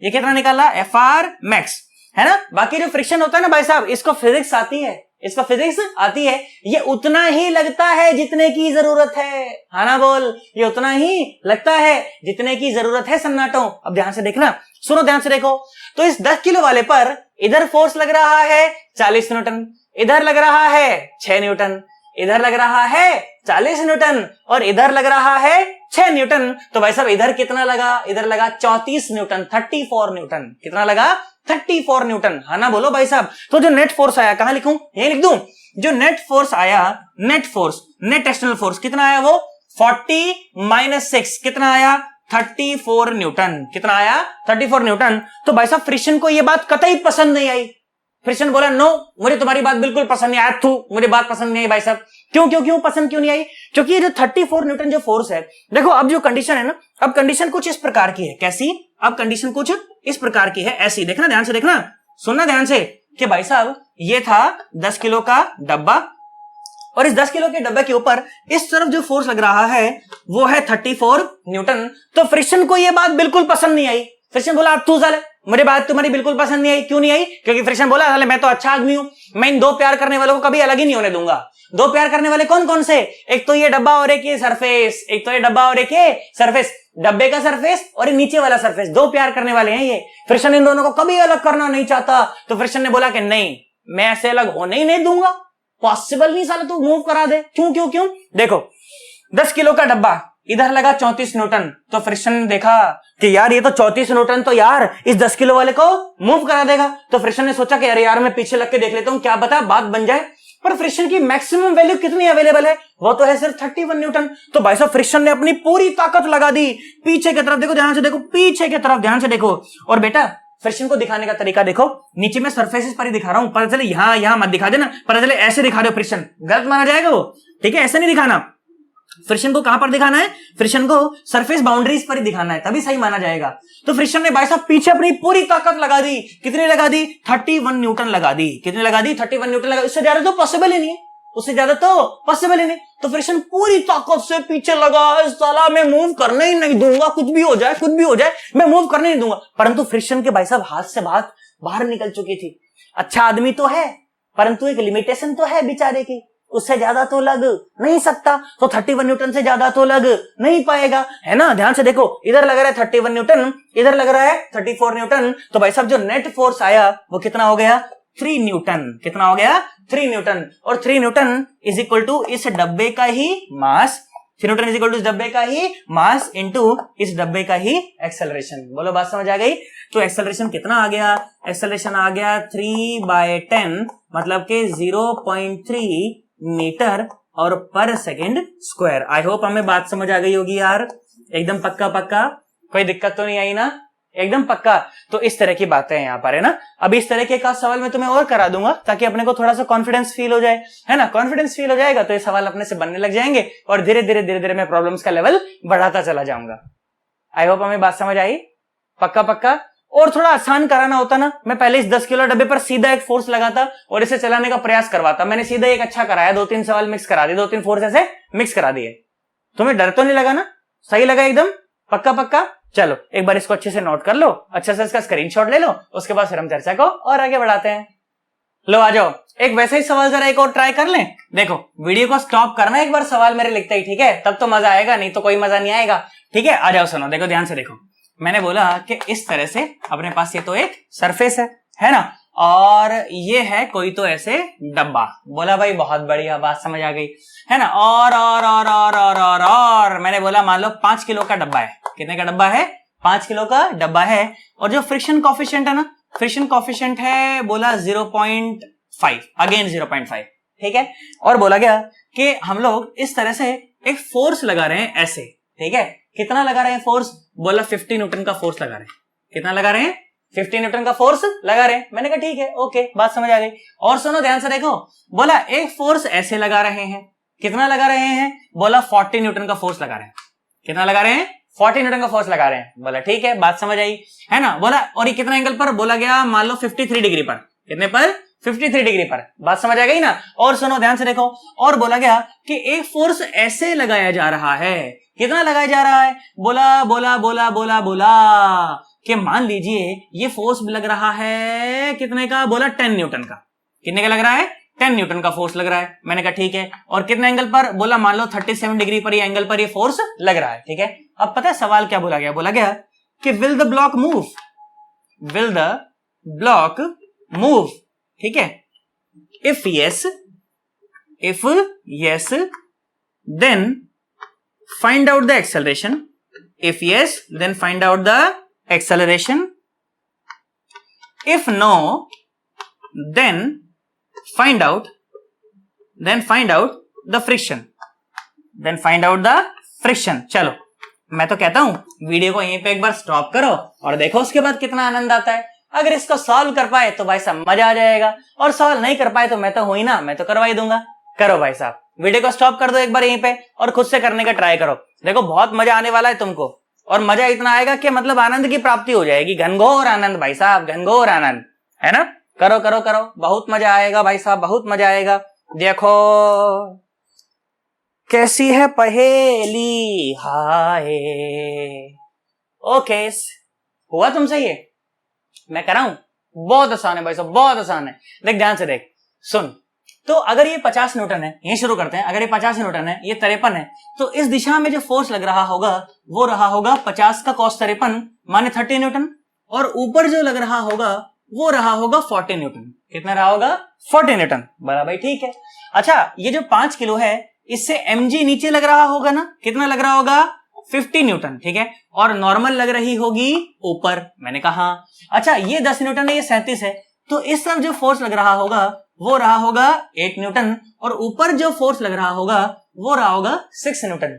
ये कितना निकाला? FR मैक्स, है ना। बाकी जो फ्रिक्शन होता है ना भाई साहब, इसको फिजिक्स आती है, ये उतना ही लगता है जितने की जरूरत है। हाँ ना बोल, ये उतना ही लगता है जितने की जरूरत है सन्नाटों। अब ध्यान से देखना, सुनो ध्यान से देखो, तो इस 10 किलो वाले पर इधर फोर्स लग रहा है 40 न्यूटन, इधर लग रहा है 6 न्यूटन, इधर लग रहा है 40 न्यूटन और इधर लग रहा है 6 न्यूटन। तो भाई साहब इधर कितना लगा, इधर लगा 34 न्यूटन, 34 न्यूटन। कितना लगा? 34 न्यूटन, है ना? बोलो भाई साहब। तो जो नेट फोर्स आया, कहां लिखूं? यही लिख दूं। जो नेट फोर्स आया, net force, net external force कितना आया? वो 40 - 6 कितना आया? 34 न्यूटन। कितना आया? 34 न्यूटन। तो भाई साहब फ्रिक्शन को यह बात कतई पसंद नहीं आई। फ्रिक्शन बोला नो, मुझे तुम्हारी बात बिल्कुल पसंद नहीं आया, तू मुझे बात पसंद नहीं आई भाई साहब। क्यों पसंद क्यों नहीं आई? क्योंकि ये जो 34 न्यूटन जो फोर्स है, देखो अब जो कंडीशन है ना, अब कंडीशन कुछ इस प्रकार की है। कैसी? अब कंडीशन कुछ इस प्रकार की है, ऐसी। देखना ध्यान से, देखना, सुनना ध्यान से कि भाई साहब ये था 10 किलो का डब्बा और इस 10 किलो के डब्बे के ऊपर इस तरफ जो फोर्स लग रहा है वो है 34 न्यूटन। तो फ्रिक्शन को यह बात बिल्कुल पसंद नहीं आई। फ्रिक्शन बोला तू साले, मुझे बात तुम्हारी बिल्कुल पसंद नहीं आई। क्यों नहीं आई? क्योंकि फ्रिक्शन बोला साले मैं तो अच्छा आदमी हूं, मैं इन दो प्यार करने वालों को कभी अलग ही नहीं होने दूंगा। दो प्यार करने वाले कौन कौन से? एक तो ये डब्बा और एक ये सरफेस, एक तो ये डब्बा और एक ये सरफेस, डब्बे का सरफेस और ये नीचे वाला सरफेस, दो प्यार करने वाले हैं ये। फ्रिक्शन इन दोनों को कभी अलग करना नहीं चाहता। तो फ्रिक्शन ने बोला कि नहीं, मैं ऐसे अलग होने ही नहीं दूंगा, पॉसिबल नहीं साला, तू मूव करा दे। क्यों? देखो 10 किलो का डब्बा, इधर लगा 34 न्यूटन। तो फ्रिक्शन ने देखा कि यार ये तो 34 न्यूटन तो यार इस 10 किलो वाले को मूव करा देगा। तो फ्रिक्शन ने सोचा कि अरे यार मैं पीछे लग के देख लेता हूं, क्या पता बात बन जाए। पर फ्रिक्शन की मैक्सिमम वैल्यू कितनी अवेलेबल है? वो तो है सिर्फ 31 न्यूटन। तो भाई साहब फ्रिक्शन ने अपनी पूरी ताकत लगा दी पीछे की तरफ। देखो ध्यान से, देखो पीछे की तरफ ध्यान से देखो। और बेटा फ्रिक्शन को दिखाने का तरीका देखो, नीचे में सरफेसेस पर ही दिखा रहा हूं, पता चले यहां मत दिखा देना, पता चले ऐसे दिखा रहे हो फ्रिक्शन, गलत माना जाएगा वो। ठीक है, ऐसे नहीं दिखाना। फ्रिक्शन को कहां पर दिखाना है? फ्रिक्शन को सरफेस बाउंड्रीज पर ही दिखाना है, तभी सही माना जाएगा। तो फ्रिक्शन ने भाई साहब पीछे अपनी पूरी ताकत लगा दी। कितनी लगा दी? 31 न्यूटन लगा दी। कितनी लगा दी? 31 न्यूटन लगा। इससे ज्यादा तो पॉसिबल ही नहीं है, उससे ज्यादा तो पॉसिबल ही नहीं। तो फ्रिक्शन पूरी ताकत से पीछे लगा, इस साला मैं मूव करने ही नहीं दूंगा, कुछ भी हो जाए मैं मूव करने नहीं दूंगा। परंतु फ्रिक्शन के भाई साहब हाथ से बात बाहर निकल चुकी थी। अच्छा आदमी तो है, परंतु एक लिमिटेशन तो है बेचारे की, उससे ज्यादा तो लग नहीं सकता। तो 31 न्यूटन से ज्यादा तो लग नहीं पाएगा, है ना? ध्यान से देखो, इधर लग रहा है 31 न्यूटन, इधर लग रहा है 34 न्यूटन। तो भाई साहब जो नेट फोर्स आया वो कितना हो गया? 3 न्यूटन। कितना हो गया? 3 न्यूटन। और 3 न्यूटन इज इक्वल टू इस डब्बे का ही मास, 3 न्यूटन इज इक्वल टू इस डब्बे का ही मास इंटू इस डब्बे का ही एक्सेलरेशन। बोलो बात समझ आ गई? तो एक्सेलरेशन कितना आ गया? एक्सेलरेशन आ गया 3/10, मतलब के 0.3 मीटर और पर सेकेंड स्क्वायर। आई होप हमें बात समझ आ गई होगी यार, एकदम पक्का, कोई दिक्कत तो नहीं आई ना? एकदम पक्का। तो इस तरह की बातें हैं यहाँ पर, है ना? अब इस तरह के एक सवाल मैं तुम्हें और करा दूंगा ताकि अपने को थोड़ा सा कॉन्फिडेंस फील हो जाए, है ना? कॉन्फिडेंस फील हो जाएगा तो ये सवाल अपने से बनने लग जाएंगे और धीरे धीरे मैं प्रॉब्लम्स का लेवल बढ़ाता चला जाऊंगा। आई होप हमें बात समझ आई? पक्का। और थोड़ा आसान कराना होता ना, मैं पहले इस 10 किलो डब्बे पर सीधा एक फोर्स लगाता और इसे चलाने का प्रयास करवाता। मैंने सीधा एक अच्छा कराया, 2-3 सवाल मिक्स करा दिए, 2-3 फोर्स ऐसे मिक्स करा दिए। तुम्हें डर तो नहीं लगा ना? सही लगा एकदम? पक्का। चलो एक बार इसको अच्छे से नोट कर लो, अच्छे से इसका स्क्रीनशॉट ले लो, उसके बाद फिर हम चर्चा को और आगे बढ़ाते हैं। लो आ जाओ, एक वैसा ही सवाल जरा एक और ट्राई कर लें। देखो वीडियो को स्टॉप करना एक बार सवाल मेरे लिखते ही, ठीक है? तब तो मजा आएगा, नहीं तो कोई मजा नहीं आएगा। ठीक है, आ जाओ सुनो, देखो ध्यान से देखो। मैंने बोला कि इस तरह से अपने पास ये तो एक सरफेस है ना, और ये है कोई तो ऐसे डब्बा। बोला भाई बहुत बढ़िया, बात समझ आ गई, है ना? और मैंने बोला मान लो 5 किलो का डब्बा है। कितने का डब्बा है? 5 किलो का डब्बा है। और जो फ्रिक्शन कॉफिशिएंट है ना, फ्रिक्शन कॉफिशिएंट है बोला 0.5, अगेन 0.5, ठीक है? और बोला गया कि हम लोग इस तरह से एक फोर्स लगा रहे हैं ऐसे, ठीक है? कितना लगा रहे हैं फोर्स? बोला 50 न्यूटन का फोर्स लगा रहे हैं। कितना लगा रहे हैं? 50 न्यूटन का फोर्स लगा रहे हैं। मैंने कहा ठीक है, ओके, बात समझ आ गई। और सुनो ध्यान से देखो, बोला एक फोर्स ऐसे लगा रहे हैं। कितना लगा रहे हैं? बोला 40 न्यूटन का फोर्स लगा रहे हैं। कितना लगा रहे हैं? 40 न्यूटन का फोर्स लगा रहे हैं। बोला ठीक है, बात समझ आई, है ना? बोला और ये कितना एंगल पर? बोला गया मान लो 53 डिग्री पर। कितने पर? 53 डिग्री पर। बात समझ आ गई ना? और सुनो ध्यान से देखो, और बोला गया कि एक फोर्स ऐसे लगाया जा रहा है। कितना लगाया जा रहा है? बोला कि मान लीजिए ये फोर्स लग रहा है कितने का? बोला 10 न्यूटन का। कितने का लग रहा है? 10 न्यूटन का फोर्स लग रहा है। मैंने कहा ठीक है। और कितने एंगल पर? बोला मान लो 37 डिग्री पर ये एंगल पर ये फोर्स लग रहा है, ठीक है? अब पता है सवाल क्या बोला गया? बोला गया कि will the block move, will the block move, ठीक है? If yes if yes then find out the acceleration, if yes then find out the acceleration, if no then find out the friction, then find out the friction. चलो मैं तो कहता हूं video को यहीं पे एक बार स्टॉप करो और देखो उसके बाद कितना आनंद आता है। अगर इसको सॉल्व कर पाए तो भाई साहब मजा आ जाएगा, और सॉल्व नहीं कर पाए तो मैं तो हूं ही ना, मैं तो करवा ही दूंगा। करो भाई साहब, वीडियो को स्टॉप कर दो एक बार यहीं पे और खुद से करने का ट्राई करो। देखो बहुत मजा आने वाला है तुमको, और मजा इतना आएगा कि मतलब आनंद की प्राप्ति हो जाएगी, घनघोर आनंद भाई साहब, घनघोर आनंद, है ना। करो करो करो, बहुत मजा आएगा भाई साहब, बहुत मजा आएगा। देखो कैसी है पहेली, हाय। ओके, हुआ तुमसे ये? मैं कर रहा हूं, बहुत आसान है भाई साहब, बहुत आसान है। देख ध्यान से देख, सुन। तो अगर ये 50 न्यूटन है, यही शुरू करते हैं। अगर ये 50 न्यूटन है, ये 53 है, तो इस दिशा में जो फोर्स लग रहा होगा वो रहा होगा 50 का cos 53 माने 30 न्यूटन, और ऊपर जो लग रहा होगा वो रहा होगा 40 न्यूटन। कितना रहा होगा? 40 न्यूटन। बराबर, ठीक है। अच्छा, ये जो 5 किलो है इससे mg नीचे लग रहा होगा ना, कितना लग रहा होगा? 50 न्यूटन, ठीक है। और नॉर्मल लग रही होगी ऊपर, मैंने कहा। अच्छा, ये 10 न्यूटन है, ये 37 है, तो इस तरफ जो फोर्स लग रहा होगा वो रहा होगा 8 न्यूटन, और ऊपर जो फोर्स लग रहा होगा वो रहा होगा 6 न्यूटन।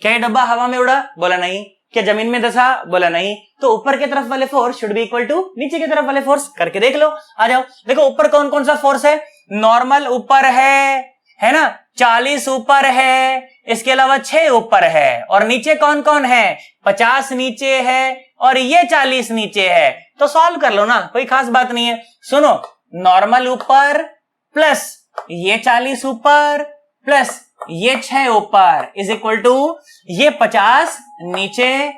क्या ये डब्बा हवा में उड़ा? बोला नहीं। क्या जमीन में धसा? बोला नहीं। तो ऊपर की तरफ वाले force should be equal to नीचे की तरफ वाले फोर्स। करके देख लो, आ जाओ। देखो ऊपर कौन कौन सा फोर्स है? नॉर्मल ऊपर है ना, 40 ऊपर है, इसके अलावा 6 ऊपर है, और नीचे कौन कौन है? 50 नीचे है, और ये 40 नीचे है। तो सॉल्व कर लो ना, कोई खास बात नहीं है। सुनो, नॉर्मल ऊपर प्लस ये 40 ऊपर प्लस ये 6 ऊपर इज इक्वल टू ये 50 नीचे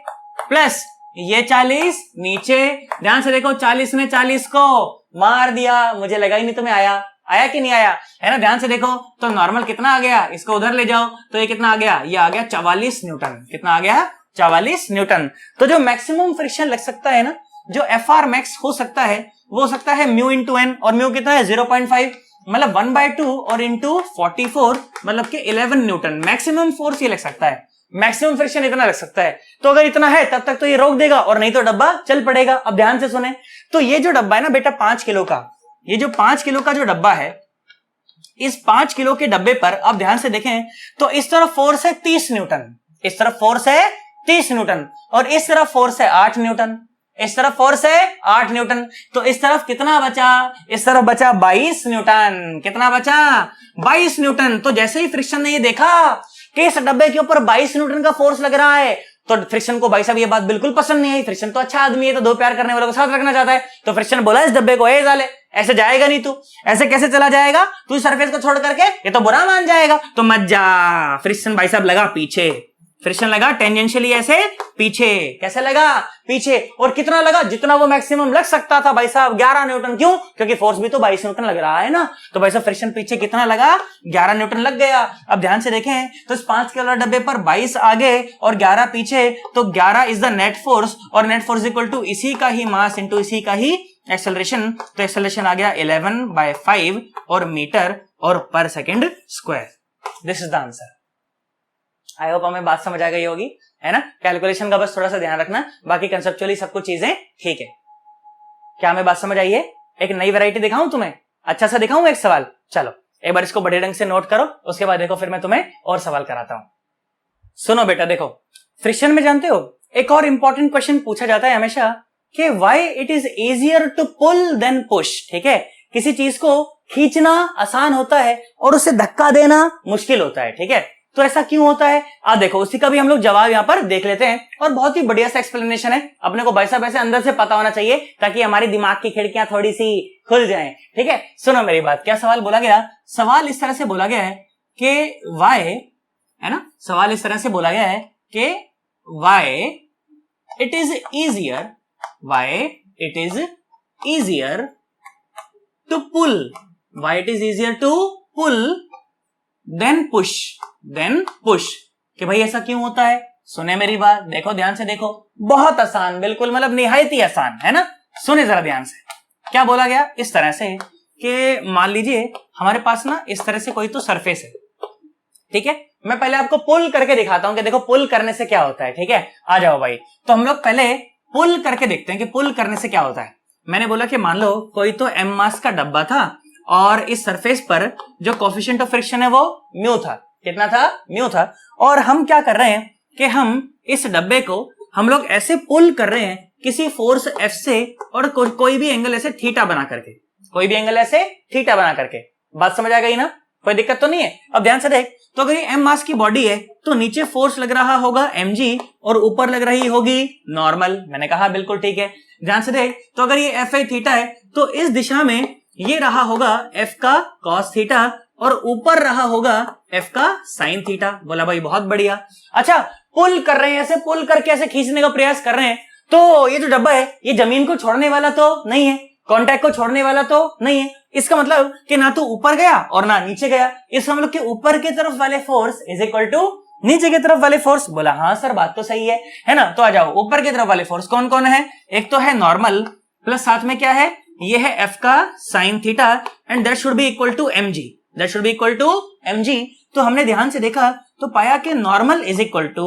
प्लस ये 40 नीचे। ध्यान से देखो, 40 ने 40 को मार दिया। मुझे लगा ही नहीं तुम्हें आया कि नहीं आया, है ना। ध्यान से देखो, तो नॉर्मल कितना आ गया? इसको उधर ले जाओ तो ये कितना आ गया? ये आ गया 44 न्यूटन। कितना आ गया? 44 न्यूटन। तो जो मैक्सिमम फ्रिक्शन लग सकता है ना, जो एफआर मैक्स हो सकता है वो हो सकता है म्यू इंटू एन, और म्यू कितना है? 0.5, मतलब 1/2 और इंटू 44 मतलब कि 11 न्यूटन। मैक्सिमम फोर्स ये लग सकता है, मैक्सिमम फ्रिक्शन इतना लग सकता है। तो अगर इतना है तब तक तो ये रोक देगा, और नहीं तो डब्बा चल पड़ेगा। अब ध्यान से सुने, तो ये जो डब्बा है ना बेटा 5 किलो का, ये जो 5 किलो का जो डब्बा है, इस 5 किलो के डब्बे पर आप ध्यान से देखें तो इस तरफ फोर्स है 30 न्यूटन, इस तरफ फोर्स है 30 न्यूटन, और इस तरफ फोर्स है 8 न्यूटन, इस तरफ फोर्स है 8 न्यूटन। तो इस तरफ कितना बचा? इस तरफ बचा 22 न्यूटन। कितना बचा? 22 न्यूटन। तो जैसे ही फ्रिक्शन ने ये देखा कि इस डब्बे के ऊपर 22 न्यूटन का फोर्स लग रहा है, तो फ्रिक्शन को भाई साहब ये बात बिल्कुल पसंद नहीं आई। फ्रिक्शन तो अच्छा आदमी है, तो दो प्यार करने वालों को साथ रखना चाहता है। तो फ्रिक्शन बोला इस डब्बे को, ए साले ऐसे जाएगा नहीं, तू ऐसे कैसे चला जाएगा? तू सरफेस को छोड़ करके, ये तो बुरा मान जाएगा, तो मत जा। फ्रिक्शन भाई साहब लगा पीछे, फ्रिक्शन लगा टेंजेंशियली ऐसे पीछे। कैसे लगा? पीछे। और कितना लगा? जितना वो मैक्सिमम लग सकता था भाई साहब, 11 न्यूटन। क्यों? क्योंकि फोर्स भी तो 22 न्यूटन लग रहा है ना। तो भाई साहब फ्रिक्शन पीछे कितना लगा? 11 न्यूटन लग गया। अब ध्यान से देखें तो इस 5 किलो डब्बे पर 22 आगे और 11 पीछे, तो 11 इज द नेट फोर्स, और नेट फोर्स इक्वल टू इसी का ही मास इंटू इसी का ही एक्सेलरेशन। तो एक्सेलरेशन आ गया 11/5 और मीटर और पर second square. This is the answer. I hope हमें बात समझ आ गई होगी, है ना। कैलकुलेशन का बस थोड़ा सा ध्यान रखना, बाकी कंसेप्चुअली सब कुछ चीजें ठीक है। क्या हमें बात समझ आई है? एक नई वैरायटी दिखाऊं तुम्हें, अच्छा सा दिखाऊं एक सवाल। चलो एक बार इसको बड़े ढंग से नोट करो, उसके बाद देखो फिर मैं तुम्हें और सवाल कराता हूं। सुनो बेटा, देखो फ्रिक्शन में जानते हो एक और इंपॉर्टेंट क्वेश्चन पूछा जाता है हमेशा कि why it is easier to pull than push. ठीक है, किसी चीज को खींचना आसान होता है और उसे धक्का देना मुश्किल होता है। ठीक है, तो ऐसा क्यों होता है? आप देखो, उसी का भी हम लोग जवाब यहाँ पर देख लेते हैं, और बहुत ही बढ़िया सा एक्सप्लेनेशन है। अपने को वैसा वैसे अंदर से पता होना चाहिए ताकि हमारी दिमाग की खिड़कियां थोड़ी सी खुल जाएं। ठीक है, सुनो मेरी बात। क्या सवाल बोला गया? सवाल इस तरह से बोला गया है कि वाई, है ना, सवाल इस तरह से बोला गया है कि why it is easier, why it is easier to pull, why it is easier to pull than push, than push. कि भाई ऐसा क्यों होता है? सुने मेरी बात, देखो ध्यान से देखो, बहुत आसान, बिल्कुल मतलब निहायत ही आसान, है ना। सुने जरा ध्यान से, क्या बोला गया? इस तरह से कि मान लीजिए हमारे पास ना इस तरह से कोई तो सरफेस है, ठीक है। मैं पहले आपको पुल करके दिखाता हूं कि देखो पुल करने से क्या होता है, ठीक है। आ जाओ भाई, तो हम लोग पहले पुल करके देखते हैं कि पुल करने से क्या होता है। मैंने बोला कि मान लो कोई तो m मास का डब्बा था और इस सरफेस पर जो कोफिशिएंट ऑफ फ्रिक्शन है वो म्यू था। कितना था? म्यू था। और हम क्या कर रहे हैं कि हम इस डब्बे को हम लोग ऐसे पुल कर रहे हैं किसी फोर्स F से, और कोई भी एंगल ऐसे थीटा बना करके, कोई भी एंगल ऐसे थीटा बना करके। बात समझ आ गई ना? कोई दिक्कत तो नहीं है। अब ध्यान से देख, तो अगर ये m मास की बॉडी है तो नीचे फोर्स लग रहा होगा mg और ऊपर लग रही होगी नॉर्मल। मैंने कहा बिल्कुल ठीक है। ध्यान से देख, तो अगर ये एफ आई थीटा है तो इस दिशा में ये रहा होगा f का cos थीटा और ऊपर रहा होगा f का sin थीटा। बोला भाई बहुत बढ़िया। अच्छा, पुल कर रहे हैं, ऐसे पुल करके ऐसे खींचने का प्रयास कर रहे हैं, तो ये जो डब्बा है ये जमीन को छोड़ने वाला तो नहीं है, कांटेक्ट को छोड़ने वाला तो नहीं है। इसका मतलब कि ना तो ऊपर गया और ना नीचे गया। इसका मतलब कि ऊपर की तरफ वाले फोर्स इज इक्वल टू नीचे की तरफ वाले फोर्स। बोला हाँ सर बात तो सही है ना। तो आ जाओ, ऊपर की तरफ वाले फोर्स कौन कौन है? एक तो है नॉर्मल, प्लस साथ में क्या है? ये है f का sine theta and that should be equal to mg, that should be equal to mg। तो हमने ध्यान से देखा तो पाया कि normal is equal to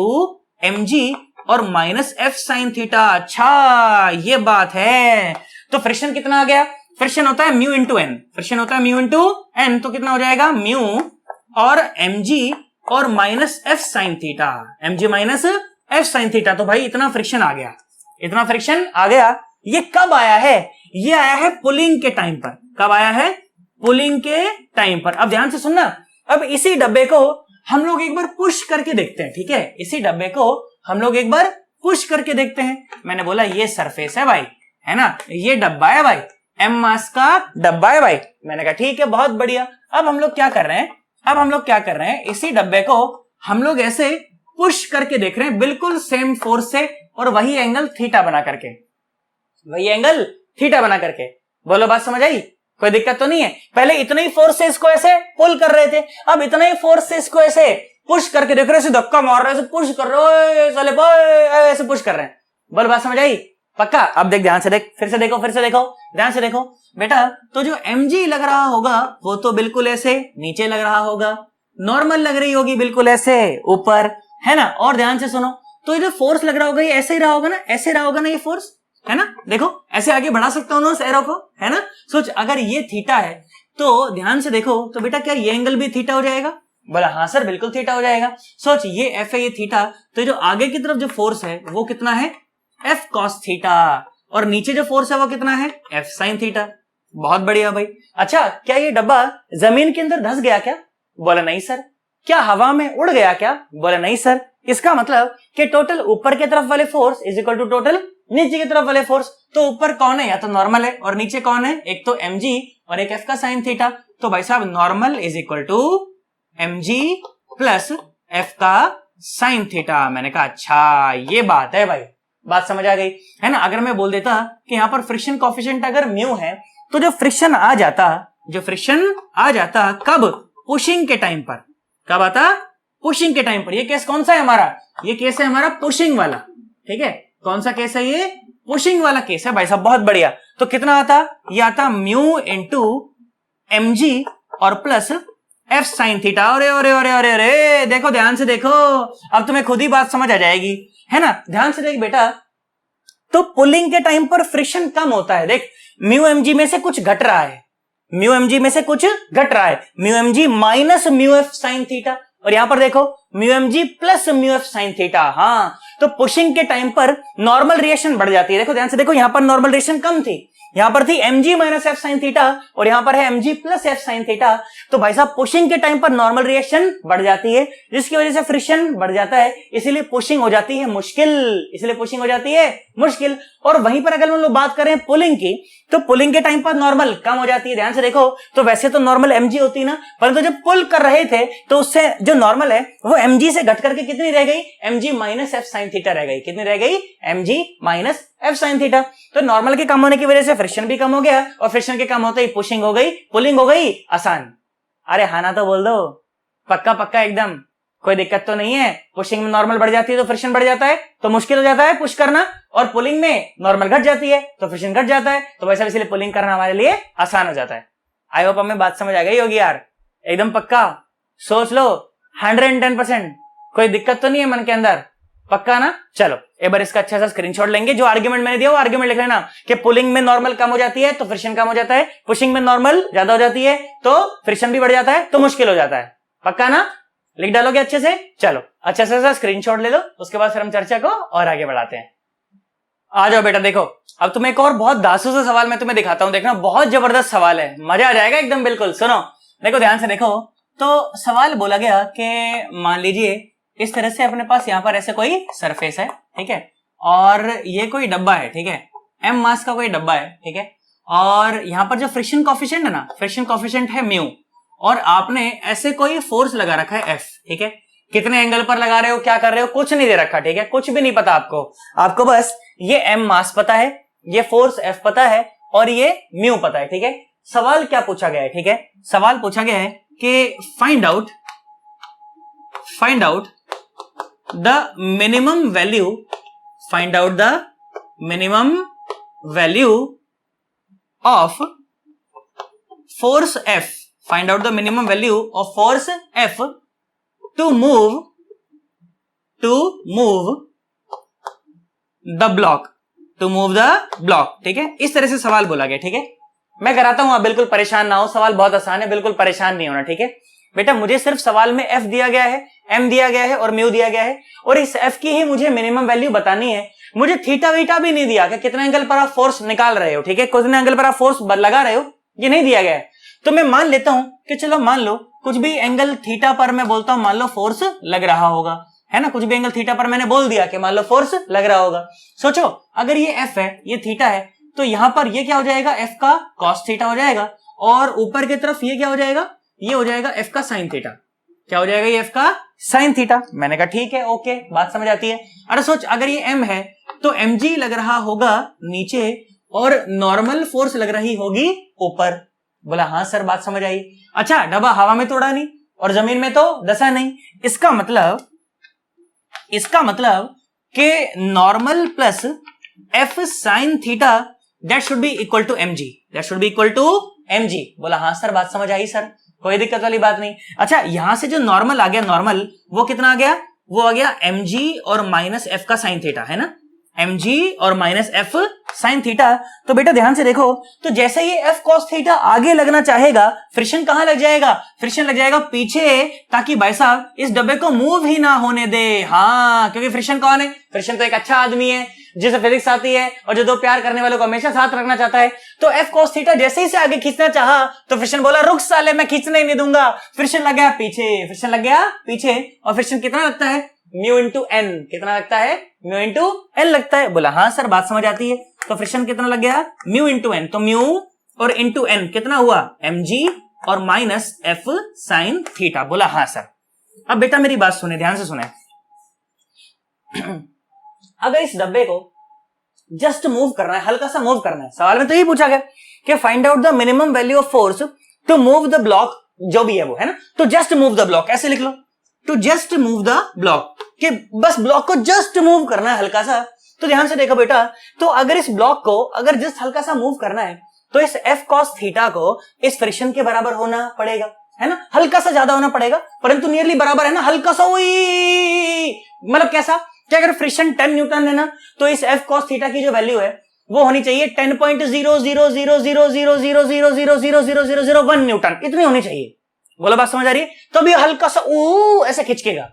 mg और माइनस f साइन थीटा। अच्छा ये बात है। तो फ्रिक्शन कितना आ गया? फ्रिक्शन होता है म्यू इंटू एन, फ्रिक्शन होता है म्यू इंटू एन। तो कितना हो जाएगा? म्यू और mg और minus f sine theta, mg minus f sine theta. तो भाई इतना फ्रिक्शन आ गया, इतना फ्रिक्शन आ गया। ये कब आया है? ये आया है पुलिंग के टाइम पर। कब आया है? पुलिंग के टाइम पर। अब ध्यान से सुनना, अब इसी डब्बे को हम लोग एक बार पुश करके देखते हैं, ठीक है। इसी डब्बे को हम लोग एक बार पुश करके देखते हैं। मैंने बोला ये सरफेस है भाई, है ना, ये डब्बा है भाई, m मास का डब्बा है भाई। मैंने कहा ठीक है बहुत बढ़िया। अब हम लोग क्या कर रहे हैं? अब हम लोग क्या कर रहे हैं? इसी डब्बे को हम लोग ऐसे पुश करके देख रहे हैं बिल्कुल सेम फोर्स से और वही एंगल थीटा बना करके, वही एंगल थीटा बना करके। बोलो बात समझ आई? कोई दिक्कत तो नहीं है? पहले इतने ही फोर्स से इसको ऐसे पुल कर रहे थे, अब इतने ही फोर्स से इसको ऐसे पुश करके देख रहे, ऐसे धक्का मार रहे, ऐसे पुश कर रहे, साले ऐसे पुश कर रहे हैं। बोलो बात समझ आई? पक्का? अब देख, ध्यान से देख, फिर से देखो, फिर से देखो, ध्यान से देखो बेटा। तो जो mg लग रहा होगा वो तो बिल्कुल ऐसे नीचे लग रहा होगा, नॉर्मल लग रही होगी बिल्कुल ऐसे ऊपर, है ना। और ध्यान से सुनो, तो ये जो फोर्स लग रहा होगा ये ऐसे ही रहा होगा ना, ऐसे रहा होगा ना ये फोर्स, है ना। देखो ऐसे आगे बढ़ा सकता हूं ना उस एरो को, है ना। सोच अगर ये थीटा है तो ध्यान से देखो तो बेटा क्या ये एंगल भी थीटा हो जाएगा? बोला हाँ सर बिल्कुल थीटा हो जाएगा। सोच ये एफ है, ये थीटा, तो जो आगे की तरफ जो फोर्स है वो कितना है? एफ कॉस थीटा, और नीचे जो फोर्स है वो कितना है? F sine theta. बहुत बढ़िया भाई। अच्छा, क्या ये डब्बा जमीन के अंदर धंस गया क्या? बोला नहीं सर। क्या हवा में उड़ गया क्या? बोला नहीं सर। इसका मतलब कि टोटल ऊपर की तरफ वाले force is equal to total नीचे की तरफ वाले फोर्स। तो ऊपर कौन है? या तो नॉर्मल है, और नीचे कौन है? एक तो mg और एक f का साइन थीटा। तो भाई साहब normal is equal to mg plus f का साइन थीटा। मैंने कहा अच्छा ये बात है भाई, बात समझ आ गई, है ना। अगर मैं बोल देता कि यहाँ पर फ्रिक्शन कोफिशिएंट अगर म्यू है तो जो फ्रिक्शन आ जाता, जो फ्रिक्शन आ जाता कब? पुशिंग के टाइम पर। कब आता? पुशिंग के टाइम पर। ये केस कौन सा है हमारा? ये केस है हमारा पुशिंग वाला, ठीक है। कौन सा केस है ये? पुशिंग वाला केस है भाई साहब। बहुत बढ़िया। तो कितना आता? ये आता म्यू इंटू mg और प्लस f साइन थीटा। अरे अरे अरे अरे अरे, देखो ध्यान से देखो, अब तुम्हें खुद ही बात समझ आ जाएगी, है ना। ध्यान से देख बेटा, तो पुलिंग के टाइम पर फ्रिक्शन कम होता है। देख म्यू mg में से कुछ घट रहा है, म्यू mg में से कुछ घट रहा है, mu mg minus mu f sine theta, और यहां पर देखो mu mg plus mu f sine theta. हाँ, तो पुशिंग के टाइम पर नॉर्मल रिएक्शन बढ़ जाती है। देखो ध्यान से देखो, यहां पर नॉर्मल रिएक्शन कम थी, यहां पर थी mg minus f sine theta और यहां पर है mg plus f sine theta. तो भाई साहब पुशिंग के टाइम पर नॉर्मल रिएक्शन बढ़ जाती है, जिसकी वजह से फ्रिक्शन बढ़ जाता है, इसीलिए पुशिंग हो जाती है मुश्किल, इसलिए पुशिंग हो जाती है मुश्किल। और वहीं पर अगर हम लोग बात करें पुलिंग की, तो पुलिंग के टाइम पर नॉर्मल कम हो जाती है। ध्यान से देखो, तो वैसे तो नॉर्मल mg होती है ना, परंतु जब पुल कर रहे थे तो उससे जो नॉर्मल है वो mg से घट करके कितनी रह गई? mg minus f sine theta रह गई। कितनी रह गई? mg minus f sine theta. तो नॉर्मल के कम होने की वजह से फ्रिक्शन भी कम हो गया, और फ्रिक्शन के कम होते ही पुशिंग हो गई, पुलिंग हो गई आसान। अरे हाँ ना तो बोल दो, पक्का पक्का एकदम, कोई दिक्कत तो नहीं है। पुशिंग में नॉर्मल बढ़ जाती है तो फ्रिक्शन बढ़ जाता है, तो मुश्किल हो जाता है पुश करना, और पुलिंग में नॉर्मल घट जाती है तो फ्रिक्शन घट जाता है, तो वैसे इसलिए पुलिंग करना हमारे लिए आसान हो जाता है। आई होप हमें बात समझ आ गई होगी यार, एकदम पक्का सोच लो 110%, कोई दिक्कत तो नहीं है मन के अंदर, पक्का ना। चलो एक बार इसका अच्छा सा स्क्रीनशॉट लेंगे, जो आर्ग्यूमेंट मैंने दिया वो आर्ग्यूमेंट लिख लेना कि पुलिंग में नॉर्मल कम हो जाती है तो फ्रिक्शन कम हो जाता है, पुशिंग में नॉर्मल ज्यादा हो जाती है तो फ्रिक्शन भी बढ़ जाता है तो मुश्किल हो जाता है, पक्का ना। लिख डालोगे अच्छे से। चलो अच्छे से स्क्रीनशॉट ले लो, उसके बाद फिर हम चर्चा को और आगे बढ़ाते हैं। आ जाओ बेटा, देखो अब तुम्हें एक और बहुत दासू सा सवाल मैं तुम्हें दिखाता हूं, देखना बहुत जबरदस्त सवाल है, मजा आ जाएगा एकदम बिल्कुल। सुनो देखो ध्यान से देखो, तो सवाल बोला गया कि मान लीजिए इस तरह से अपने पास यहाँ पर ऐसे कोई सरफेस है, ठीक है, और ये कोई डब्बा है, ठीक है, m मास का कोई डब्बा है, ठीक है, और यहाँ पर जो फ्रिक्शन कॉफिशिएंट है ना, फ्रिक्शन कॉफिशिएंट है म्यू, और आपने ऐसे कोई फोर्स लगा रखा है F, ठीक है, कितने एंगल पर लगा रहे हो, क्या कर रहे हो, कुछ नहीं दे रखा, ठीक है, कुछ भी नहीं पता आपको बस ये m मास पता है, ये फोर्स F पता है और ये म्यू पता है, ठीक है। सवाल क्या पूछा गया है, ठीक है, सवाल पूछा गया है कि find out the minimum value of force F, find out the minimum value of force F to move the block, ठीक है, इस तरह से सवाल बोला गया, ठीक है। मैं कराता हूं, आप बिल्कुल परेशान ना हो, सवाल बहुत आसान है, बिल्कुल परेशान नहीं होना, ठीक है बेटा। मुझे सिर्फ सवाल में F दिया गया है, M दिया गया है और म्यू दिया गया है, और इस F की ही मुझे मिनिमम वैल्यू बतानी है। मुझे थीटा वीटा भी नहीं दिया कि कितने एंगल पर आप फोर्स निकाल रहे हो, ठीक है, कितने एंगल पर आप फोर्स लगा रहे हो, ये नहीं दिया गया है। तो मैं मान लेता हूं कि चलो मान लो कुछ भी एंगल थीटा पर मैं बोलता हूं मान लो फोर्स लग रहा होगा, है ना, कुछ भी एंगल थीटा पर मैंने बोल दिया कि मान लो फोर्स लग रहा होगा। सोचो अगर ये F है, ये थीटा है, तो यहां पर ये क्या हो जाएगा, F का कॉस थीटा हो जाएगा, और ऊपर की तरफ ये क्या हो जाएगा, ये हो जाएगा F का साइन थीटा। क्या हो जाएगा, ये F का साइन थीटा। मैंने कहा ठीक है, ओके, बात समझ आती है। अरे सोच अगर ये M है तो mg लग रहा होगा नीचे और नॉर्मल फोर्स लग रही होगी ऊपर। बोला हाँ सर, बात समझ आई। अच्छा डब्बा हवा में तो उड़ा नहीं और जमीन में तो दसा नहीं, इसका मतलब कि normal plus F sine theta that should be equal to mg, बोला हाँ सर, बात समझ आई सर, कोई दिक्कत वाली बात नहीं। अच्छा यहां से जो नॉर्मल आ गया, नॉर्मल वो कितना आ गया, वो आ गया mg और माइनस F का साइन थीटा, है ना, mg और माइनस F साइन थीटा। तो बेटा ध्यान से देखो, तो जैसे ये F cos थीटा आगे लगना चाहेगा, फ्रिक्शन कहां लग जाएगा, फ्रिक्शन लग जाएगा पीछे, ताकि भाई साहब इस डब्बे को मूव ही ना होने दे। हाँ, क्योंकि फ्रिक्शन कौन है, फ्रिक्शन तो एक अच्छा आदमी है जिसे फिजिक्स आती है और जो दो प्यार करने वालों को हमेशा साथ रखना चाहता है। तो F cos थीटा जैसे ही से आगे खींचना चाहा तो फ्रिक्शन बोला रुक साले, मैं खींचने ही नहीं दूंगा। फ्रिक्शन लग गया पीछे, और फ्रिक्शन कितना लगता है, म्यू इंटू एन, कितना लगता है, म्यू इंटू एन लगता है। बोला हाँ सर, बात समझ आती है। तो फ्रिक्शन कितना लग गया, म्यू इंटू एन, तो म्यू और इंटू एन कितना हुआ, mg और माइनस F साइन थीटा। बोला हाँ सर। अब बेटा मेरी बात सुने, ध्यान से सुने, अगर इस डब्बे को जस्ट मूव करना है, हल्का सा मूव करना है, सवाल में तो यही पूछा गया कि find out the minimum value of force to move the block, जो भी है वो, है ना, तो जस्ट मूव द ब्लॉक, ऐसे लिख लो, to just move the block, कि बस ब्लॉक को जस्ट मूव करना है हल्का सा। तो ध्यान से देखो बेटा, तो अगर इस ब्लॉक को अगर जस्ट हल्का सा मूव करना है तो इस F cos थीटा को इस फ्रिक्शन के बराबर होना पड़ेगा, है ना, हल्का सा ज्यादा होना पड़ेगा, परंतु नियरली बराबर है ना, हल्का सा, मतलब कैसा कि अगर फ्रिक्शन 10 न्यूटन है ना, तो इस F cos थीटा की जो वैल्यू है वो होनी चाहिए 10.000000000000001 न्यूटन, इतनी होनी चाहिए। बोलो बात समझ आ रही है, तो अभी हल्का सा ऐसे खिंचकेगा।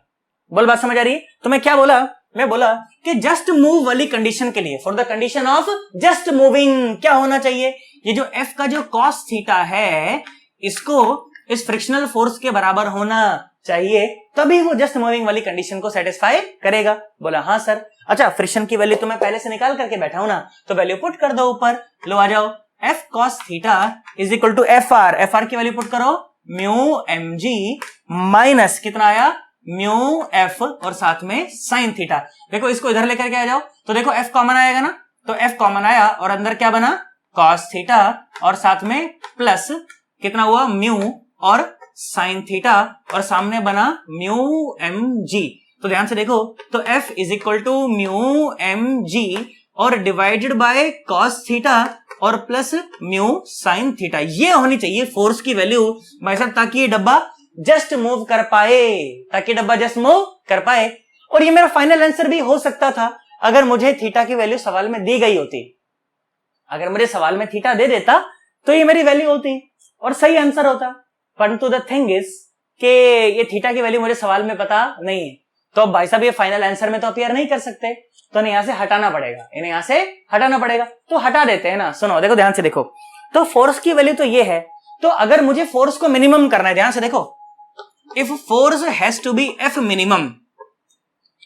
बोल बात समझ आ रही है। तो मैं क्या बोला, मैं बोला कि जस्ट मूव वाली कंडीशन के लिए, for the condition of just moving, क्या होना चाहिए, ये जो F का जो cos थीटा है इसको इस फ्रिक्शनल फोर्स के बराबर होना चाहिए, तभी वो जस्ट मूविंग वाली कंडीशन को सेटिस्फाई करेगा। बोला हाँ सर। अच्छा फ्रिक्शन की वैल्यू तो मैं पहले से निकाल करके बैठा हूं ना, तो वैल्यू पुट कर दो ऊपर, लो आ जाओ, F cos theta is equal to FR की वैल्यू पुट करो, म्यू mg माइनस कितना आया, म्यू F और साथ में साइन थीटा। देखो इसको इधर लेकर के आ जाओ, तो देखो F कॉमन आएगा ना, तो F कॉमन आया और अंदर क्या बना, cos थीटा और साथ में प्लस कितना हुआ, म्यू और साइन थीटा, और सामने बना म्यू mg। तो ध्यान से देखो, तो F is equal to mu mg और डिवाइडेड बाय cos थीटा, और प्लस म्यू साइन थीटा, ये होनी चाहिए फोर्स की वैल्यू भाई साहब, ताकि ये डब्बा जस्ट मूव कर पाए, ताकि डब्बा जस्ट मूव कर पाए। और ये मेरा फाइनल आंसर भी हो सकता था अगर मुझे थीटा की वैल्यू सवाल में दी गई होती। अगर मुझे सवाल में थीटा दे देता तो ये मेरी वैल्यू होती और सही आंसर होता। परंतु द थिंग इज कि ये थीटा की वैल्यू मुझे सवाल में पता नहीं है, तो अब भाई साहब ये फाइनल आंसर में तो अपीयर नहीं कर सकते, तो इन्हें यहां से हटाना पड़ेगा, इन्हें यहां से हटाना पड़ेगा। तो हटा देते हैं ना। सुनो, देखो ध्यान से देखो, तो फोर्स की वैल्यू तो ये है, तो अगर मुझे फोर्स को मिनिमम करना है, ध्यान से देखो, if force has to be F minimum,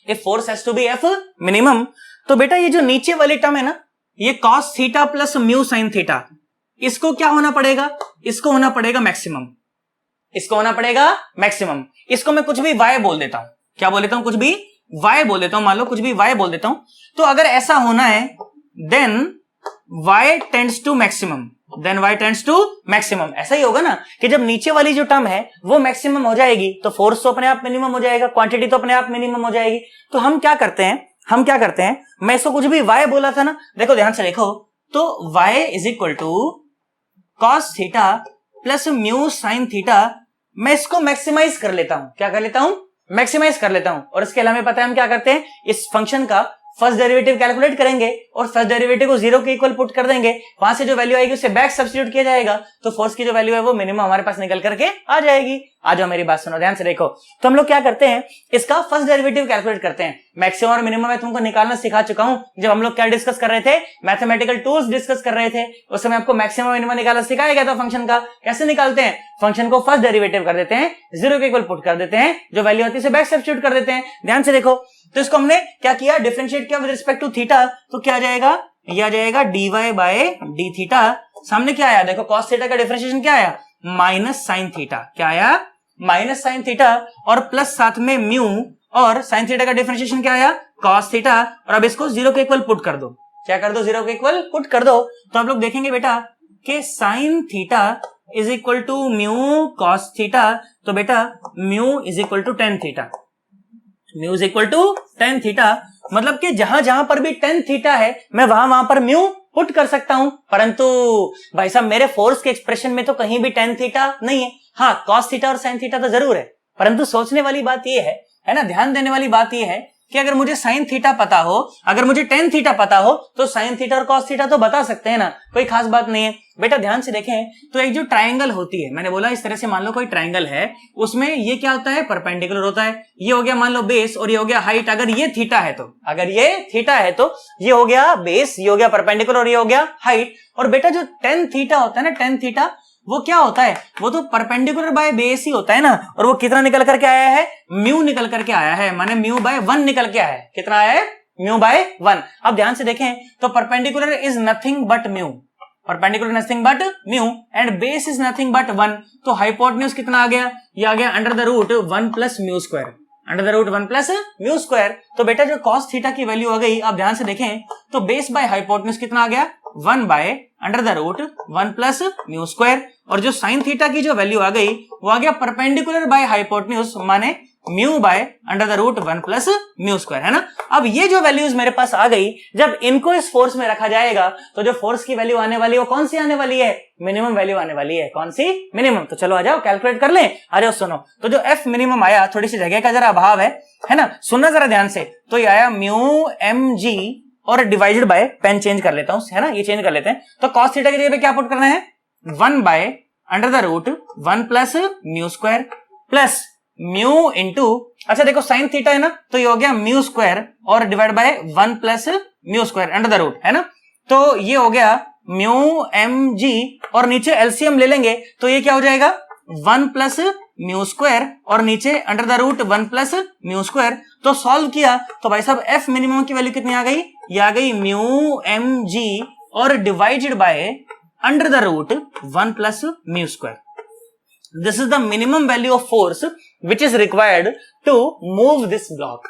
if force has to be F minimum, तो बेटा ये जो नीचे वाली टर्म है ना, ये cos theta plus mu sine theta, इसको क्या होना पड़ेगा, इसको होना पड़ेगा मैक्सिमम, इसको होना पड़ेगा मैक्सिमम। इसको मैं कुछ भी y बोल देता हूं, क्या बोल देता हूं, कुछ भी y बोल देता हूं, मान लो कुछ भी y बोल देता हूं। तो अगर ऐसा होना है then y tends to maximum, then y tends to maximum. ऐसा ही होगा ना कि जब नीचे वाली जो टर्म है वो मैक्सिमम हो जाएगी तो फोर्स तो अपने आप मिनिमम हो जाएगा, क्वांटिटी तो अपने आप मिनिमम हो जाएगी। तो हम क्या करते हैं, मैं इसको कुछ भी y बोला था ना, देखो ध्यान से देखो, तो y is equal to cos theta plus mu sine theta, मैं इसको मैक्सिमाइज कर लेता हूं, क्या कर लेता हूं, मैक्सिमाइज कर लेता हूं। और इसके अलावा पता है हम क्या करते हैं, इस फंक्शन का फर्स्ट डेरिवेटिव कैलकुलेट करेंगे और फर्स्ट डेरिवेटिव को 0 के इक्वल पुट कर देंगे, वहां से जो वैल्यू आएगी उसे बैक सब्स्टिट्यूट किया जाएगा, तो फोर्स की जो वैल्यू है वो मिनिमम हमारे पास निकल करके आ जाएगी। आ जाओ मेरी बात सुनो, ध्यान से देखो, तो हम लोग क्या करते हैं, इसका फर्स्ट डेरिवेटिव कैलकुलेट करते हैं। मैक्सिमम और मिनिमम मैं तुमको निकालना सिखा चुका हूं, जब हम लोग क्या डिस्कस कर रहे थे, मैथमेटिकल टूल्स डिस्कस कर रहे थे, उस समय आपको मैक्सिमम मिनिमम निकालना सिखाया गया था फंक्शन का। कैसे निकालते हैं, फंक्शन को फर्स्ट डेरिवेटिव कर देते हैं, 0 के इक्वल पुट कर देते हैं, जो वैल्यू आती है उसे बैक सब्स्टिट्यूट कर देते हैं। ध्यान से देखो, तो इसको हमने क्या किया, डिफरेंशिएट किया विद रिस्पेक्ट टू थीटा, तो क्या आ जाएगा, ये आ जाएगा dy बाय डी थीटा। सामने क्या आया, देखो कॉस थीटा का डिफरेंशिएशन क्या आया, माइनस साइन थीटा, क्या आया, माइनस साइन थीटा, और प्लस साथ में म्यू, और साइन थीटा का डिफरेंशिएशन क्या आया, कॉस थीटा। और अब इसको 0 के इक्वल पुट कर दो, क्या कर दो, 0 के इक्वल पुट कर दो, तो आप लोग देखेंगे बेटा कि sine theta is equal to mu cos theta, तो बेटा mu is equal to tan theta, mu is equal to tan theta, मतलब कि जहां जहां पर भी टेन थीटा है मैं वहां पर म्यू पुट कर सकता हूं। परंतु भाई साहब मेरे फोर्स के एक्सप्रेशन में तो कहीं भी टेन थीटा नहीं है, हाँ कॉस थीटा और साइन थीटा तो जरूर है। परंतु सोचने वाली बात यह है ना, ध्यान देने वाली बात यह है कि अगर मुझे साइन थीटा पता हो, अगर मुझे टेन थीटा पता हो, तो साइन थीटा और कॉस थीटा तो बता सकते हैं ना, कोई खास बात नहीं है। बेटा ध्यान से देखें, तो एक जो ट्रायंगल होती है, मैंने बोला इस तरह से, मान लो कोई ट्रायंगल है, उसमें ये क्या होता है, परपेंडिकुलर होता है। ये हो गया मान लो बेस और ये हो गया हाइट। अगर ये थीटा है तो, अगर ये थीटा है तो ये हो गया बेस, ये हो गया परपेंडिकुलर और ये हो गया हाइट। और बेटा जो टेन थीटा होता है ना, टेन थीटा वो क्या होता है, वो तो परपेंडिकुलर बाय बेस ही होता है ना, और वो कितना निकल करके आया है, म्यू निकल करके आया है, माने म्यू बाय 1 निकल के आया है। कितना आया है, म्यू बाय 1। अब ध्यान से देखें, तो perpendicular is nothing but mu, perpendicular nothing but mu, and base is nothing but 1, तो हाइपोटेन्यूज कितना आ गया, ये आ गया under the root 1 plus mu square, under the root 1 plus mu square. तो बेटा जो कॉस थीटा की वैल्यू आ गई, अब ध्यान से देखें, तो बेस बाय हाइपोटेन्यूज कितना आ गया, 1 by under the root 1 plus mu square, और जो साइन थीटा की जो वैल्यू आ गई वो आ गया परपेंडिकुलर बाय हाइपोटेन्यूज, माने mu by under the root 1 plus mu square, है ना। अब ये जो वैल्यूज मेरे पास आ गई, जब इनको इस फोर्स में रखा जाएगा तो जो फोर्स की वैल्यू आने वाली है वो कौन सी आने वाली है, मिनिमम वैल्यू आने वाली है। कौन सी, मिनिमम। तो चलो आ जाओ कैलकुलेट कर लें। आ जाओ सुनो, तो जो एफ मिनिमम आया, थोड़ी सी जगह का जरा अभाव है ना, सुनना जरा ध्यान से, तो ये आया म्यू एम जी और डिवाइडेड बाय, पेन चेंज कर लेता हूं, है ना, ये चेंज कर लेते हैं। तो कॉस थीटा की जगह पे क्या पुट करना है, 1 by under the root 1 plus mu square plus mu into, अच्छा देखो साइन थीटा है ना, तो ये हो गया म्यू स्क्वायर और divide by 1 plus mu square under the root, है ना। तो ये हो गया म्यू एम जी, और नीचे एलसीएम ले लेंगे तो ये क्या हो जाएगा, 1 प्लस म्यू स्क्वायर और नीचे under the root 1 plus mu square. तो सॉल्व किया तो भाई साहब एफ मिनिमम की वैल्यू कितनी आ गई, ये आ गई म्यू एम जी और divided by under the root 1 plus mu square. This is the minimum value of force which is required to move this block.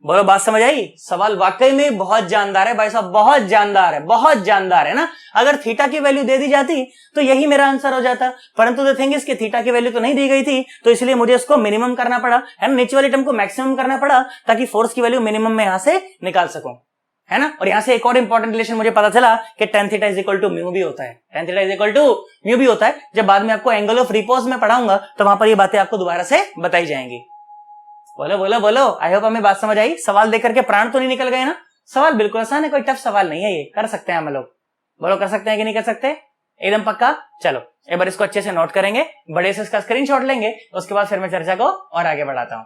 बोलो बात समझ आई। सवाल वाकई में बहुत जानदार है भाई साहब, बहुत जानदार है, बहुत जानदार है ना। अगर थीटा की वैल्यू दे दी जाती तो यही मेरा आंसर हो जाता, परंतु द थिंग इज कि थीटा की वैल्यू तो नहीं दी गई थी, तो इसलिए मुझे इसको मिनिमम करना पड़ा, है ना, नीचे वाली टर्म को मैक्सिमम करना पड़ा ताकि फोर्स की वैल्यू मिनिमम में यहां से निकाल सकूं, है ना। और यहां से एक और इंपॉर्टेंट रिलेशन मुझे पता चला कि tan theta is equal to mu भी होता है, tan theta is equal to mu भी होता है। जब बाद में आपको एंगल ऑफ रिपोज में पढ़ाऊंगा तो वहां पर ये बातें आपको दोबारा से बताई जाएंगी। बोलो बोलो बोलो, आई होप हमें बात समझ आई। सवाल देख करके प्राण तो नहीं निकल गए ना। सवाल बिल्कुल आसान है, कोई टफ सवाल नहीं है, ये कर सकते हैं हम लोग। बोलो कर सकते हैं कि नहीं कर सकते, एकदम पक्का। चलो एक बार इसको अच्छे से नोट करेंगे, बड़े से इसका स्क्रीनशॉट लेंगे, उसके बाद फिर मैं चर्चा को और आगे बढ़ाता हूं।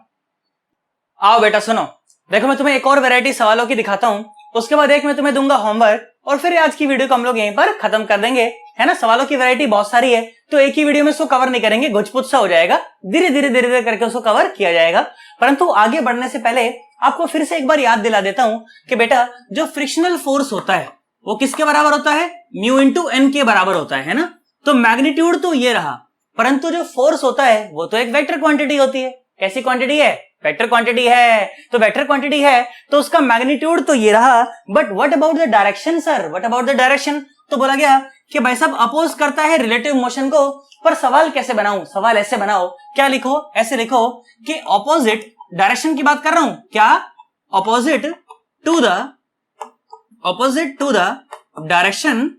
आओ बेटा सुनो, देखो मैं तुम्हें एक और वैरायटी सवालों की दिखाता हूं, उसके बाद एक मैं तुम्हें दूंगा होमवर्क, और फिर आज की वीडियो को हम लोग यहीं पर खत्म कर देंगे, है ना। सवालों की वैरायटी बहुत सारी है, तो एक ही वीडियो में उसको कवर नहीं करेंगे, घुचपुच सा हो जाएगा, धीरे धीरे करके उसको कवर किया जाएगा। परंतु आगे बढ़ने से पहले आपको फिर से एक बार याद दिला देता हूं कि बेटा जो फ्रिक्शनल फोर्स होता है वो किसके बराबर होता है, म्यू इंटू एन के बराबर होता है ना। तो मैग्नीट्यूड तो ये रहा, परंतु जो फोर्स होता है वो तो एक वेक्टर क्वांटिटी होती है। कैसी क्वांटिटी है, वेक्टर क्वांटिटी है। तो वेक्टर क्वांटिटी है तो उसका मैग्नीट्यूड तो ये रहा, but what about the direction sir, what about the direction. तो बोला गया कि भाई साहब अपोज करता है रिलेटिव मोशन को, पर सवाल कैसे बनाऊं, सवाल ऐसे बनाओ, क्या लिखो, ऐसे लिखो कि ऑपोजिट डायरेक्शन की बात कर रहा हूं, क्या opposite to the direction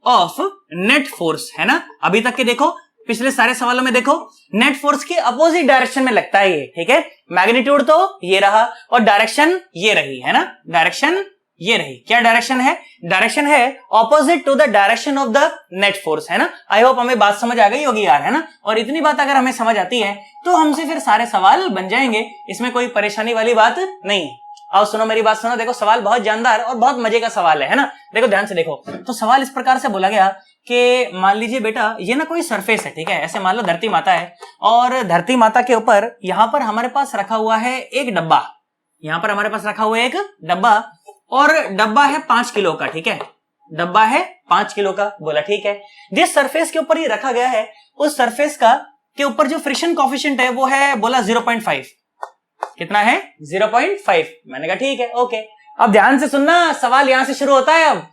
of net force, है ना। अभी तक के देखो, पिछले सारे सवालों में देखो नेट फोर्स के अपोजिट डायरेक्शन में लगता है ये, ठीक है। मैग्नीट्यूड तो ये रहा और डायरेक्शन ये रही, है ना, डायरेक्शन ये रही। क्या डायरेक्शन है, डायरेक्शन है opposite to the direction of the net force, है ना। आई होप हमें बात समझ आ गई होगी यार, है ना। और इतनी बात अगर हमें समझ आती है तो हमसे फिर सारे सवाल बन जाएंगे, इसमें कोई परेशानी वाली बात नहीं है। आओ सुनो मेरी बात सुनो, देखो सवाल बहुत जानदार और बहुत मजे का सवाल है ना। देखो ध्यान से देखो, तो सवाल इस प्रकार से बोला गया कि मान लीजिए बेटा ये ना कोई सरफेस है, ठीक है। ऐसे मान लो धरती माता है, और धरती माता के ऊपर यहां पर हमारे पास रखा हुआ है एक डब्बा, यहां पर हमारे पास रखा हुआ है एक डब्बा, और डब्बा है 5 किलो का, ठीक है। डब्बा है 5 किलो का, बोला ठीक है। जिस सरफेस के ऊपर ये रखा गया है उस सरफेस का के ऊपर जो फ्रिक्शन कोएफिशिएंट है वो है, बोला 0.5। कितना है, 0.5। मैंने कहा ठीक है, ओके। अब ध्यान से सुनना, सवाल यहां से शुरू होता है। अब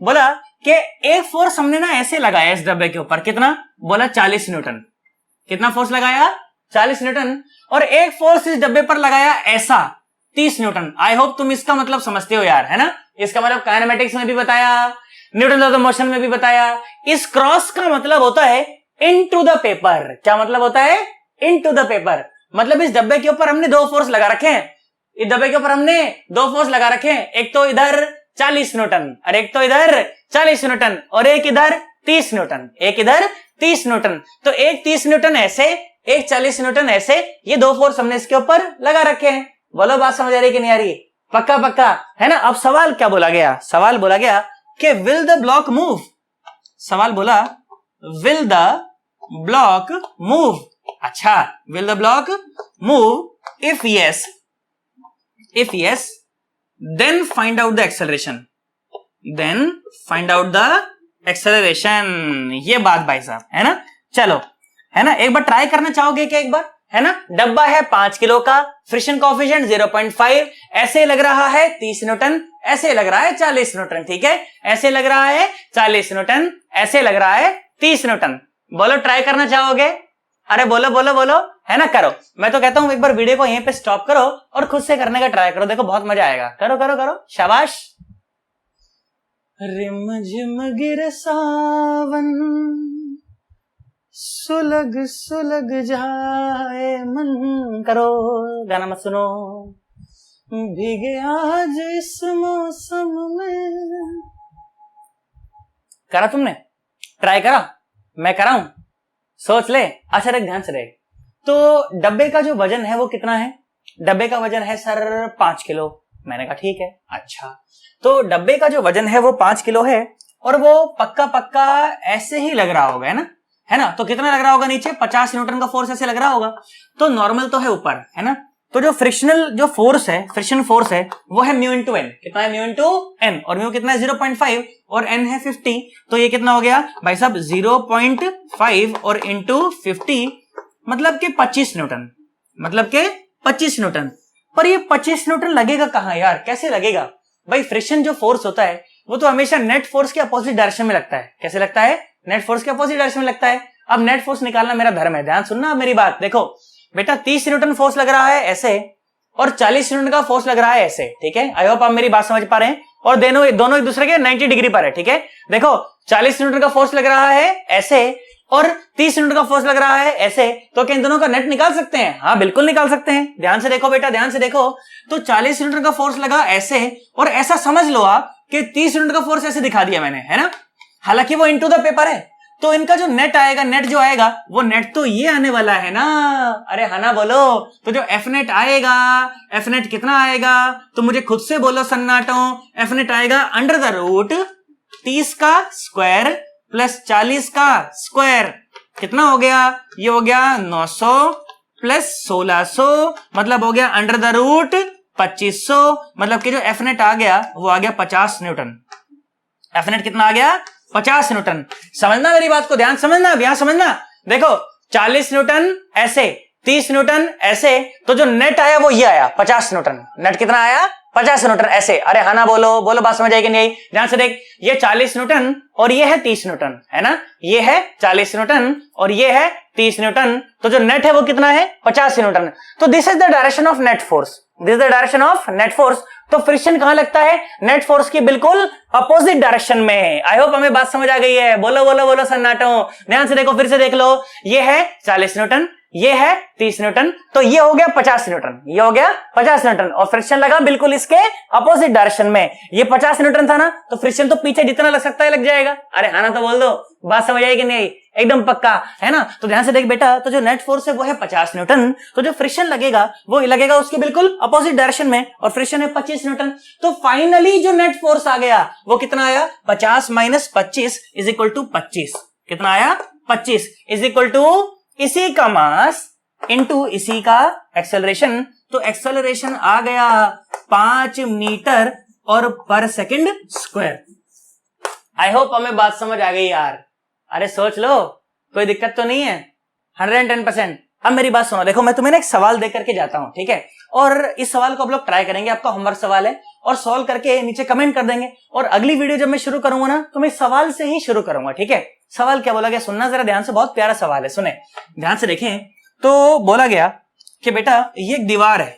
बोला कि एक फोर्स हमने ना ऐसे लगाया इस डब्बे के ऊपर, कितना, बोला 40 न्यूटन। कितना फोर्स लगाया, 40 न्यूटन। और एक फोर्स इस डब्बे पर लगाया ऐसा 30 न्यूटन। आई होप तुम इसका मतलब समझते हो यार, है ना। इसका मतलब काइनेमेटिक्स में भी बताया, न्यूटन लॉ ऑफ मोशन में भी बताया। इस क्रॉस का मतलब होता है इनटू द पेपर। क्या मतलब होता है, इनटू द पेपर। मतलब इस डब्बे के ऊपर हमने 2 फोर्स लगा रखे हैं, इस डब्बे के ऊपर हमने 2 फोर्स लगा रखे हैं, एक तो इधर 40 न्यूटन और एक तो इधर 40 न्यूटन, और एक इधर 30 न्यूटन, एक इधर 30 न्यूटन। तो एक 30 न्यूटन ऐसे, एक 40 न्यूटन ऐसे, ये 2 फोर्स हमने इसके ऊपर लगा रखे हैं। बोलो बात समझ आ रही कि नहीं आ रही, पक्का पक्का, है ना। अब सवाल क्या बोला गया, सवाल बोला गया कि विल द ब्लॉक मूव। सवाल बोला विल द ब्लॉक मूव। अच्छा, will the block move, if yes then find out the acceleration, ये बात भाई साहब, है ना। चलो, है ना, एक बार ट्राई करना चाहोगे क्या, एक बार, है ना। डब्बा है 5 किलो का, फ्रिक्शन कोएफिशिएंट 0.5, ऐसे लग रहा है 30 न्यूटन, ऐसे लग रहा है 40 न्यूटन, ठीक है। ऐसे लग रहा है 40 न्यूटन, ऐसे लग रहा है 30 न्यूटन। बोलो ट्राई करना चाहोगे, अरे बोलो बोलो बोलो, है ना। करो, मैं तो कहता हूं एक बार वीडियो को यहीं पे स्टॉप करो और खुद से करने का ट्राई करो, देखो बहुत मजा आएगा। करो करो करो, शाबाश। रिम झिम गिर सावन, सुलग सुलग जाए मन, करो, गाना मत सुनो, भीगे आज इस मौसम में। करा तुमने, ट्राई करा, मैं कराऊं, सोच ले। अच्छा देख ध्यान से देख, तो डब्बे का जो वजन है वो कितना है, डब्बे का वजन है सर 5 किलो। मैंने कहा ठीक है। अच्छा, तो डब्बे का जो वजन है वो 5 किलो है, और वो पक्का पक्का ऐसे ही लग रहा होगा, है ना। तो कितना लग रहा होगा नीचे, 50 न्यूटन का फोर्स ऐसे लग रहा होगा। तो नॉर्मल तो है ऊपर, है ना। तो जो फ्रिक्शनल जो फोर्स है, फ्रिक्शन फोर्स है, वो है म्यू इंटू एन। कितना है, म्यू इंटू एन, और म्यू कितना है 0.5 और एन है 50। तो ये कितना हो गया भाई साहब, 0.5 और इंटू 50, मतलब के 25 न्यूटन, मतलब के 25 न्यूटन। पर ये 25 न्यूटन लगेगा कहां यार, कैसे लगेगा भाई। फ्रिक्शन जो फोर्स होता है वो तो हमेशा नेट फोर्स के अपोजिट डायरेक्शन में लगता है। कैसे लगता है, नेट फोर्स के अपोजिट डायरेक्शन में लगता है। अब नेट फोर्स निकालना मेरा धर्म है, ध्यान सुनना मेरी बात। देखो बेटा 30 न्यूटन फोर्स लग रहा है ऐसे, और 40 न्यूटन का फोर्स लग रहा है ऐसे, ठीक है। आई होप आप मेरी बात समझ पा रहे हैं। और दोनों दोनों एक दूसरे के 90 डिग्री पर है, ठीक है। देखो 40 न्यूटन का फोर्स लग रहा है ऐसे और 30 न्यूटन का फोर्स लग रहा है ऐसे, तो क्या इन दोनों का नेट निकाल सकते हैं? हाँ बिल्कुल निकाल सकते हैं। ध्यान से देखो बेटा, ध्यान से देखो। तो 40 न्यूटन का फोर्स लगा ऐसे और ऐसा समझ लो आप कि 30 न्यूटन का फोर्स ऐसे दिखा दिया मैंने, है ना। हालांकि वो इनटू द पेपर है, तो इनका जो नेट आएगा, नेट जो आएगा वो नेट तो ये आने वाला है ना। अरे हाँ ना बोलो। तो जो एफ नेट आएगा, एफ नेट कितना आएगा तो मुझे खुद से बोलो सन्नाटो। एफ नेट आएगा अंडर द रूट 30 का स्क्वायर प्लस 40 का स्क्वायर। कितना हो गया? ये हो गया 900 प्लस 1600, मतलब हो गया अंडर द रूट 2500। मतलब कि जो एफ नेट आ गया वो आ गया 50 न्यूटन। एफ नेट कितना आ गया? 50 न्यूटन। समझना मेरी बात को, ध्यान समझना, अब यहां समझना। देखो 40 न्यूटन ऐसे, 30 न्यूटन ऐसे, तो जो नेट आया वो ये आया 50 न्यूटन। नेट कितना आया? 50 न्यूटन ऐसे। अरे हाँ ना बोलो, बोलो बात समझ आएगी नहीं? ध्यान से देख, ये 40 न्यूटन और ये है 30 न्यूटन, है ना। ये है 40 न्यूटन और ये है 30 न्यूटन, तो जो नेट है वो कितना है? 50 न्यूटन। तो this is the direction of net force, this is the direction of net force. तो फ्रिक्शन कहां लगता है? नेट फोर्स की बिल्कुल अपोजिट डायरेक्शन में। आई होप हमें बात समझ आ गई है। बोलो बोलो बोलो सन्नाटो। ध्यान से देखो, फिर से देख लो। ये है 40 न्यूटन, ये है 30 न्यूटन, तो ये हो गया 50 न्यूटन, ये हो गया 50 न्यूटन और फ्रिक्शन लगा बिल्कुल इसके अपोजिट डायरेक्शन में। ये 50 न्यूटन था ना, तो फ्रिक्शन तो पीछे जितना लग सकता है लग जाएगा। अरे हाँ ना तो बोल दो, बात समझ आएगी नहीं? एकदम पक्का, है ना। तो ध्यान से देख बेटा, तो जो नेट फोर्स है वो है 50 न्यूटन, तो जो फ्रिक्शन लगेगा वो लगेगा उसके बिल्कुल अपोजिट डायरेक्शन में और फ्रिक्शन है 25 न्यूटन। तो फाइनली जो नेट फोर्स आ गया वो कितना आया? 50 माइनस 25 इज इक्वल टू 25। कितना आया? 25 इज इक्वल टू इसी का मास इनटू इसी का एक्सेलरेशन। तो एक्सेलरेशन आ गया 5 मीटर और पर सेकंड स्क्वायर। आई होप हमें बात समझ आ गई यार। अरे सोच लो, कोई दिक्कत तो नहीं है? 110%। अब मेरी बात सुनो, देखो मैं तुम्हें ना एक सवाल दे करके जाता हूं, ठीक है। और इस सवाल को आप लोग ट्राई करेंगे, आपका होमवर्क सवाल है, और सॉल्व करके नीचे कमेंट कर देंगे। और अगली वीडियो जब मैं शुरू करूंगा ना, तो मैं सवाल से ही शुरू करूंगा, ठीक है। सवाल क्या बोला गया सुनना जरा ध्यान से, बहुत प्यारा सवाल है, सुने ध्यान से देखें। तो बोला गया कि बेटा ये एक दीवार है,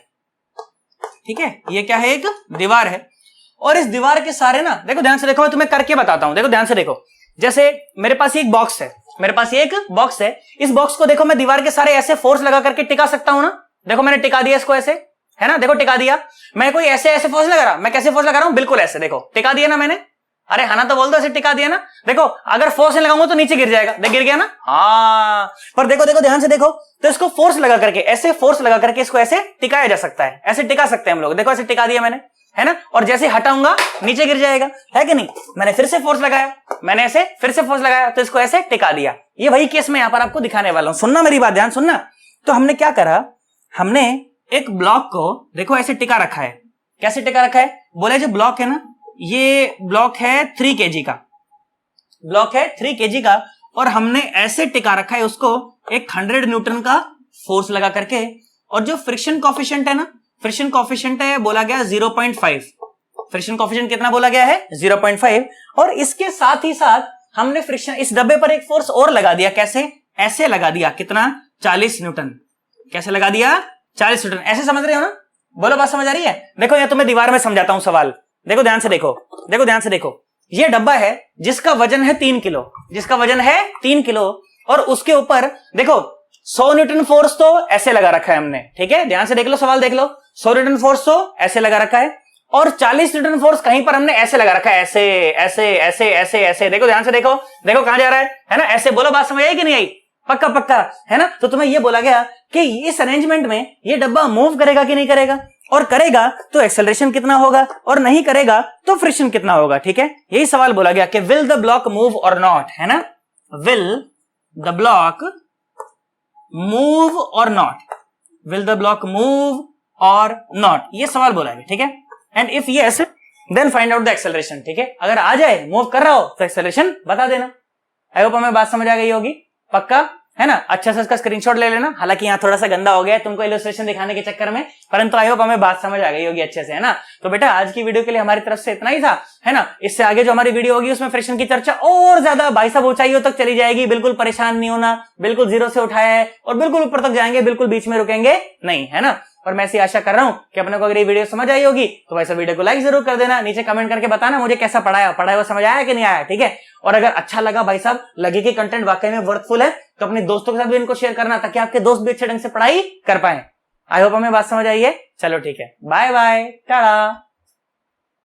ठीक है। ये क्या है? एक दीवार है, और इस दीवार के सारे ना, देखो ध्यान से देखो, मैं तुम्हें करके बताता हूं। देखो ध्यान से देखो, जैसे मेरे पास एक बॉक्स है, मेरे पास एक बॉक्स है। इस बॉक्स को देखो मैं दीवार के सारे ऐसे फोर्स लगा करके टिका सकता हूं ना। देखो मैंने टिका दिया इसको ऐसे, है ना। देखो टिका दिया मैं, कोई ऐसे ऐसे फोर्स लगा रहा, मैं कैसे फोर्स लगा रहा हूं? बिल्कुल ऐसे, देखो टिका दिया ना मैंने। अरे हाँ ना तो बोल दो, ऐसे टिका दिया ना। देखो अगर फोर्स नहीं लगाऊंगा तो नीचे गिर जाएगा, देख गिर गया ना। हाँ, पर देखो देखो ध्यान से देखो, तो इसको फोर्स लगा करके, ऐसे फोर्स लगा करके इसको ऐसे टिकाया जा सकता है, ऐसे टिका सकते हैं हम लोग। देखो ऐसे टिका दिया मैंने, है ना। और जैसे हटाऊंगा नीचे गिर जाएगा, है कि नहीं। मैंने फिर से फोर्स लगाया, मैंने ऐसे फिर से फोर्स लगाया, तो इसको ऐसे टिका दिया। ये वही केस मैं यहां पर आपको दिखाने वाला हूं, सुनना मेरी बात, ध्यान सुनना। तो हमने क्या करा, हमने एक ब्लॉक को देखो ऐसे टिका रखा है। कैसे टिका रखा है? बोले जो ब्लॉक है ना, ये ब्लॉक है 3 kg का, ब्लॉक है 3 kg का, और हमने ऐसे टिका रखा है उसको एक 100 न्यूटन का फोर्स लगा करके। और जो फ्रिक्शन कॉफिशिएंट है ना, फ्रिक्शन कॉफिशिएंट है बोला गया 0.5। फ्रिक्शन कॉफिशिएंट कितना बोला गया है? 0.5। और इसके साथ ही साथ हमने फ्रिक्शन, इस डब्बे पर एक फोर्स और लगा दिया। कैसे? ऐसे लगा दिया। कितना? 40 न्यूटन। कैसे लगा दिया? 40 न्यूटन। ऐसे समझ रहे हो ना? बोलो बात समझ आ रही है? देखो यहां तुम्हें दीवार में समझाता हूं सवाल, देखो ध्यान से देखो, देखो ध्यान से देखो। ये डब्बा है जिसका वजन है 3 किलो, जिसका वजन है 3 किलो, और उसके ऊपर देखो 100 न्यूटन फोर्स तो ऐसे लगा रखा है हमने, ठीक है। ध्यान से देख लो, सवाल देख लो। 100 न्यूटन फोर्स तो ऐसे लगा रखा है, और 40 न्यूटन फोर्स कहीं पर हमने ऐसे लगा रखा है, ऐसे ऐसे ऐसे ऐसे ऐसे। देखो ध्यान से देखो, देखो कहां जा रहा है ना। ऐसे बोलो, बात समझ आई कि नहीं आई? पक्का पक्का, है ना। तो तुम्हें यह बोला गया कि इस अरेंजमेंट में ये डब्बा मूव करेगा कि नहीं करेगा, और करेगा तो एक्सेलरेशन कितना होगा, और नहीं करेगा तो फ्रिक्शन कितना होगा, ठीक है। यही सवाल बोला गया कि will the block move or not, है ना। Will the block move or not, will the block move or not, ये सवाल बोला गया, ठीक है। And if yes then find out the acceleration, ठीक है। अगर आ जाए मूव कर रहा हो तो एक्सेलरेशन बता देना। आई होप हमें बात समझ आ गई होगी, पक्का, है ना। अच्छा से इसका स्क्रीनशॉट ले लेना। हालांकि यहाँ थोड़ा सा गंदा हो गया है तुमको इलस्ट्रेशन दिखाने के चक्कर में, परंतु आई होप हमें बात समझ आ गई होगी अच्छे से, है ना। तो बेटा आज की वीडियो के लिए हमारी तरफ से इतना ही था, है ना। इससे आगे जो हमारी वीडियो होगी उसमें फ्रिक्शन की चर्चा और ज्यादा भाई साहब ऊंचाइयों तक चली जाएगी। बिल्कुल परेशान नहीं होना, बिल्कुल जीरो से उठाया है और बिल्कुल ऊपर तक जाएंगे, बिल्कुल बीच में रुकेंगे नहीं, है ना। और मैं ऐसी आशा कर रहा हूं कि अपने को अगर ये वीडियो समझ आई होगी तो वैसे वीडियो को लाइक जरूर कर देना, नीचे कमेंट करके बताना मुझे कैसा पढ़ाया हुआ समझ आया कि नहीं आया, ठीक है। और अगर अच्छा लगा भाई साहब, लगे कि कंटेंट वाकई में वर्थफुल है, तो अपने दोस्तों के साथ भी इनको शेयर करना ताकि आपके दोस्त भी अच्छे ढंग से पढ़ाई कर पाए। आई होप हमें बात समझ आई है। चलो ठीक है, बाय बाय, टाटा।